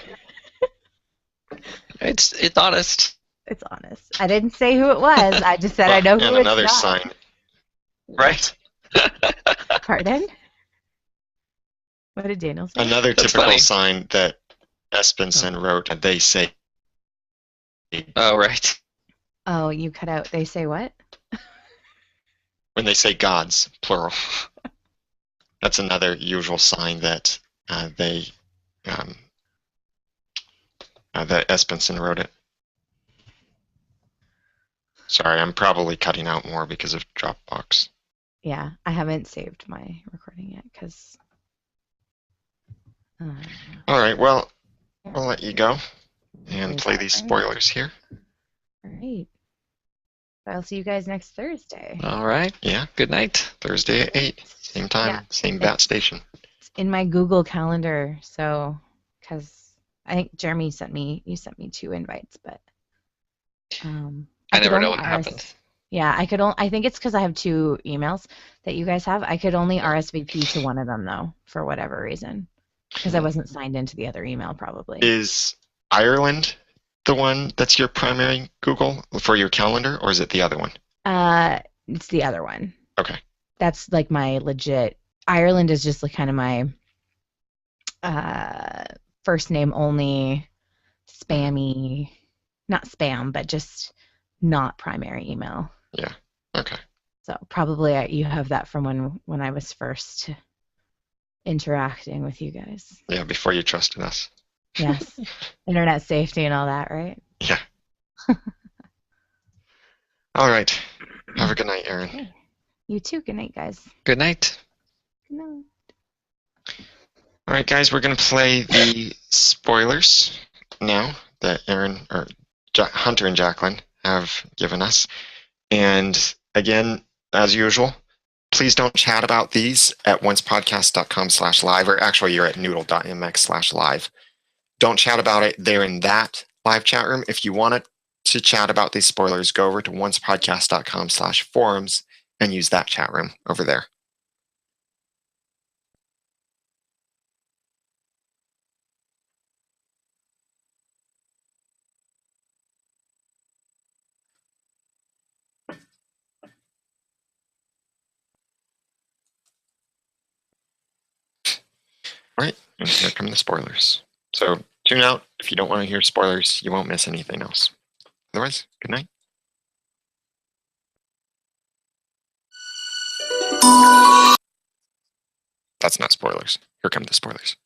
It's honest.
It's honest. I didn't say who it was. I just said I know who
and
it's
another
not.
sign.
Right.
Pardon? What did Daniel say?
Another
That's
typical
funny.
sign that Espenson wrote, and they say.
Oh, right.
Oh, you cut out. They say what?
When they say gods, plural. That's another usual sign that that Espenson wrote it. Sorry, I'm probably cutting out more because of Dropbox.
Yeah, I haven't saved my recording yet because.
All right, well,
Yeah.
I'll let you go and
There's
play
that
these
thing.
spoilers here.
All right. I'll see you guys next Thursday.
All right.
Yeah,
Good night.
Thursday at 8. Same time,
Yeah,
same bat station.
it's in my Google Calendar. So, because I think Jeremy you sent me 2 invites, but
I
I could
never know
only
what happened.
Yeah, I think it's because I have 2 emails that you guys have. I could only RSVP to one of them though, for whatever reason, because I wasn't signed into the other email probably.
Is Ireland the one that's your primary Google for your calendar, or is it the other one?
It's the other one.
Okay.
That's like my legit. Ireland is just like kind of my first name only spammy, not spam, but just not primary email.
Yeah. Okay.
So probably you have that from when I was first interacting with you guys.
Yeah, before you trusted us.
Yes. Internet safety and all that, right?
Yeah. All right. Have a good night, Aaron.
Okay. You too. Good night, guys.
Good night.
Good night.
All right, guys, we're going to play the spoilers now that Aaron or Hunter and Jacqueline have given us. And again, as usual, please don't chat about these at oncepodcast.com/live, or actually you're at Noodle.mx/live. Don't chat about it there in that live chat room. If you want to chat about these spoilers, go over to oncepodcast.com/forums and use that chat room over there. All right, and here come the spoilers. So tune out if you don't want to hear spoilers. You won't miss anything else. Otherwise, good night. That's not spoilers. Here come the spoilers.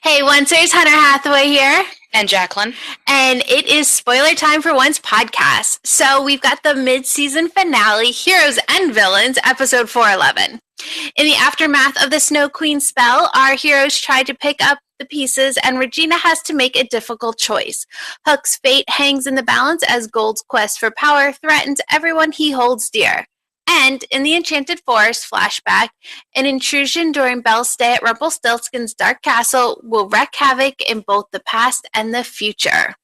Hey, Oncers, Hunter Hathaway here.
And Jacqueline.
And it is spoiler time for Once Podcast. So we've got the mid-season finale, Heroes and Villains, episode 411. In the aftermath of the Snow Queen spell, our heroes try to pick up the pieces, and Regina has to make a difficult choice. Hook's fate hangs in the balance as Gold's quest for power threatens everyone he holds dear. And in the Enchanted Forest flashback, an intrusion during Belle's stay at Rumpelstiltskin's dark castle will wreak havoc in both the past and the future.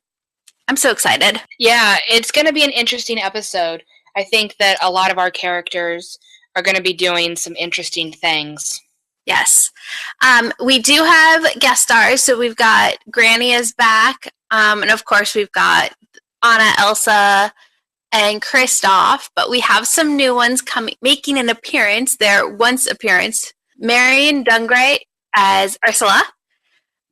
I'm so excited.
Yeah, it's going to be an interesting episode. I think that a lot of our characters are going to be doing some interesting things.
Yes. We do have guest stars, so we've got Granny is back, and of course we've got Anna, Elsa, and Kristoff, but we have some new ones making an appearance, their once appearance. Marion Dungray as Ursula,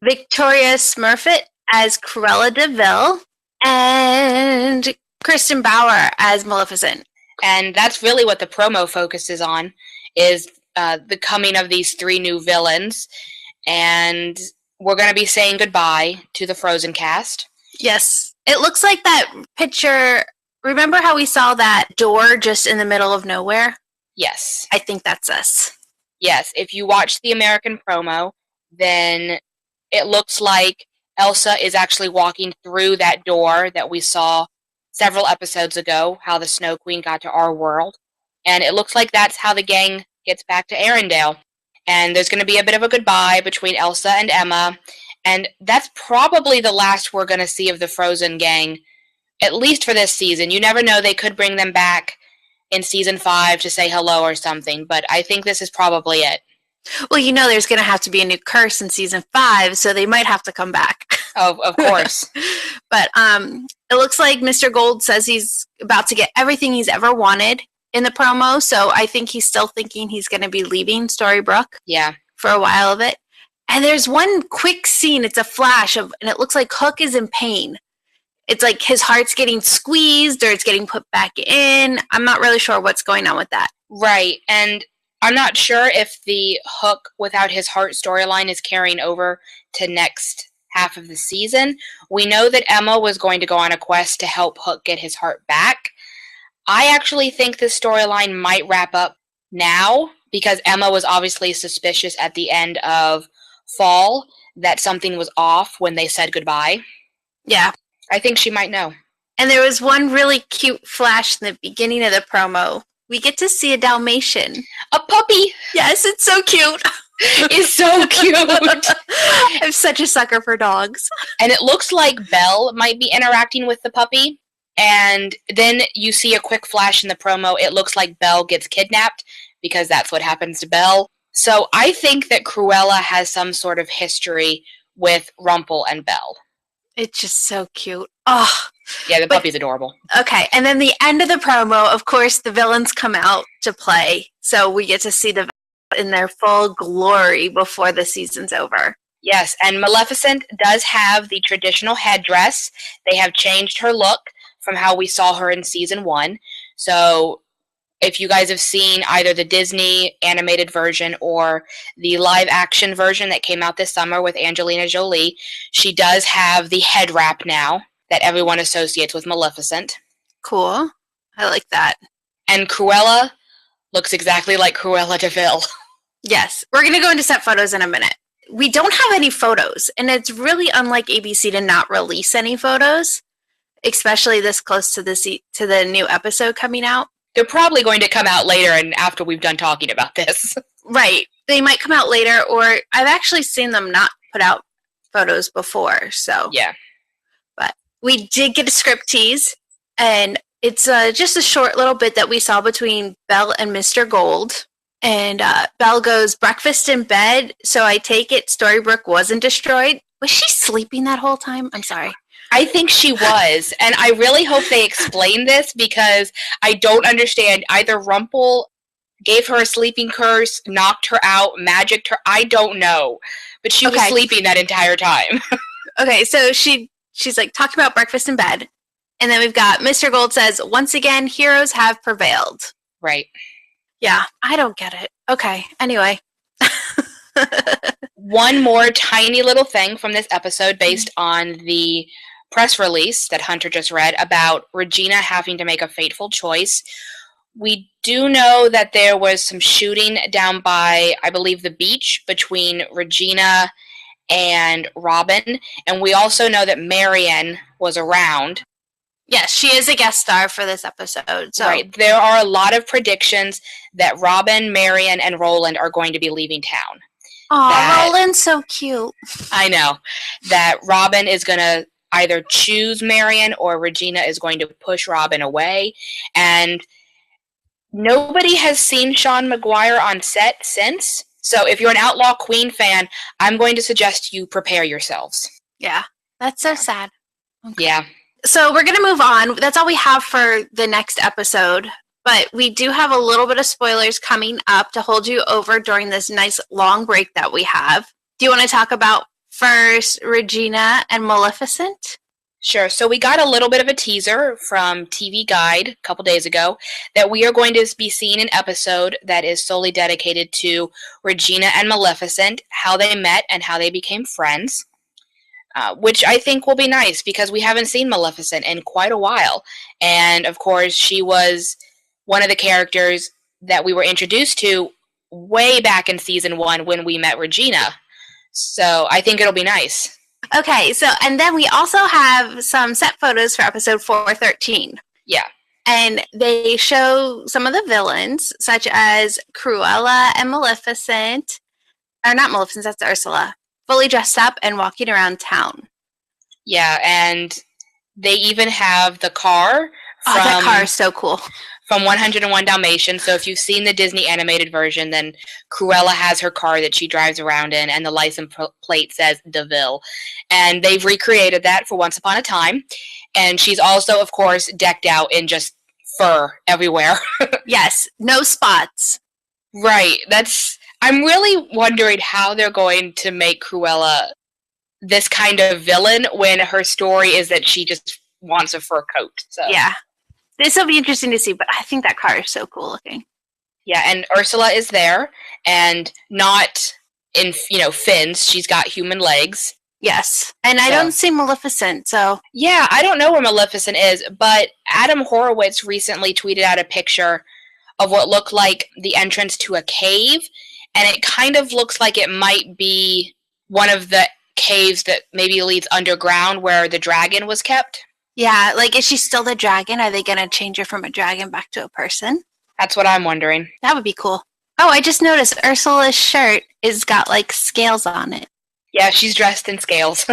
Victoria Smurfett as Cruella de Vil, and Kristen Bauer as Maleficent.
And that's really what the promo focuses on, is the coming of these 3 new villains. And we're going to be saying goodbye to the Frozen cast.
Yes. It looks like that picture. Remember how we saw that door just in the middle of nowhere?
Yes.
I think that's us.
Yes. If you watch the American promo, then it looks like Elsa is actually walking through that door that we saw several episodes ago, how the Snow Queen got to our world. And it looks like that's how the gang gets back to Arendelle. And there's going to be a bit of a goodbye between Elsa and Emma. And that's probably the last we're going to see of the Frozen gang, at least for this season. You never know, they could bring them back in season 5 to say hello or something, but I think this is probably it.
Well, you know there's going to have to be a new curse in season 5, so they might have to come back.
Of course.
But it looks like Mr. Gold says he's about to get everything he's ever wanted in the promo, so I think he's still thinking he's going to be leaving Storybrooke.
Yeah.
For a while of it. And there's one quick scene, it's a flash of, and it looks like Hook is in pain. It's like his heart's getting squeezed or it's getting put back in. I'm not really sure what's going on with that.
Right, and I'm not sure if the Hook without his heart storyline is carrying over to next half of the season. We know that Emma was going to go on a quest to help Hook get his heart back. I actually think this storyline might wrap up now because Emma was obviously suspicious at the end of Fall that something was off when they said goodbye.
Yeah.
I think she might know.
And there was one really cute flash in the beginning of the promo. We get to see a Dalmatian.
A puppy!
Yes, it's so cute.
It's so cute.
I'm such a sucker for dogs.
And it looks like Belle might be interacting with the puppy. And then you see a quick flash in the promo. It looks like Belle gets kidnapped because that's what happens to Belle. So I think that Cruella has some sort of history with Rumple and Belle.
It's just so cute. Oh.
Yeah, the puppy's adorable.
Okay, and then the end of the promo, of course, the villains come out to play. So we get to see the in their full glory before the season's over.
Yes, and Maleficent does have the traditional headdress. They have changed her look from how we saw her in season 1. So if you guys have seen either the Disney animated version or the live action version that came out this summer with Angelina Jolie, she does have the head wrap now that everyone associates with Maleficent.
Cool. I like that.
And Cruella looks exactly like Cruella de Vil.
Yes. We're going to go into set photos in a minute. We don't have any photos, and it's really unlike ABC to not release any photos, especially this close to the new episode coming out.
They're probably going to come out later and after we've done talking about this.
Right. They might come out later, or I've actually seen them not put out photos before, so.
Yeah.
But we did get a script tease, and it's just a short little bit that we saw between Belle and Mr. Gold. And Belle goes, breakfast in bed, so I take it Storybrooke wasn't destroyed. Was she sleeping that whole time? I'm sorry.
I think she was, and I really hope they explain this because I don't understand. Either Rumple gave her a sleeping curse, knocked her out, magicked her. I don't know, but she was sleeping that entire time.
Okay, so she's like talking about breakfast in bed, and then we've got Mr. Gold says, once again, heroes have prevailed.
Right.
Yeah, I don't get it. Okay, anyway.
One more tiny little thing from this episode based on the press release that Hunter just read about Regina having to make a fateful choice. We do know that there was some shooting down by, I believe, the beach between Regina and Robin, and we also know that Marian was around.
Yes, she is a guest star for this episode. So.
Right. There are a lot of predictions that Robin, Marian, and Roland are going to be leaving town.
Aw, Roland's so cute.
I know. That Robin is going to either choose Marian or Regina is going to push Robin away. And nobody has seen Sean Maguire on set since. So if you're an Outlaw Queen fan, I'm going to suggest you prepare yourselves.
Yeah, that's so sad.
Okay. Yeah.
So we're going to move on. That's all we have for the next episode. But we do have a little bit of spoilers coming up to hold you over during this nice long break that we have. Do you want to talk about first Regina and Maleficent?
Sure. So we got a little bit of a teaser from TV Guide a couple days ago that we are going to be seeing an episode that is solely dedicated to Regina and Maleficent, how they met and how they became friends. Which I think will be nice because we haven't seen Maleficent in quite a while. And, of course, she was one of the characters that we were introduced to way back in season 1 when we met Regina. So I think it'll be nice.
Okay, so and then we also have some set photos for episode 413.
Yeah.
And they show some of the villains, such as Cruella and Maleficent. Or not Maleficent, that's Ursula. Fully dressed up and walking around town.
Yeah, and they even have the car.
That car is so cool.
From 101 Dalmatians. So if you've seen the Disney animated version, then Cruella has her car that she drives around in, and the license plate says DeVille. And they've recreated that for Once Upon a Time. And she's also, of course, decked out in just fur everywhere.
Yes, no spots.
Right. I'm really wondering how they're going to make Cruella this kind of villain when her story is that she just wants a fur coat. So.
Yeah. This will be interesting to see, but I think that car is so cool looking.
Yeah, and Ursula is there, and not in, fins. She's got human legs.
Yes. And I
So-
don't see Maleficent, so
Yeah, I don't know where Maleficent is, but Adam Horowitz recently tweeted out a picture of what looked like the entrance to a cave, and it kind of looks like it might be one of the caves that maybe leads underground where the dragon was kept.
yeah, like is she still the dragon? Are they going to change her from a dragon back to a person?
That's what I'm wondering.
That would be cool. Oh, I just noticed Ursula's shirt is got like scales on it.
Yeah, she's dressed in scales.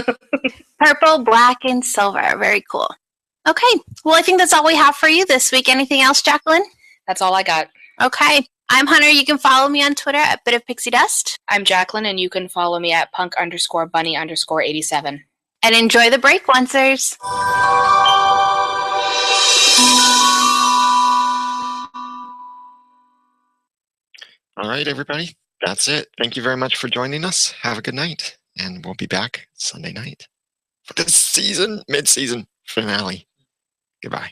Purple, black, and silver. Very cool. Okay. Well, I think that's all we have for you this week. Anything else, Jacqueline?
That's all I got.
Okay. I'm Hunter. You can follow me on Twitter at Bit of Pixie Dust.
I'm Jacqueline, and you can follow me at punk_bunny_87.
And enjoy the break, Oncers.
All right, everybody. That's it. Thank you very much for joining us. Have a good night. And we'll be back Sunday night for the mid-season finale. Goodbye.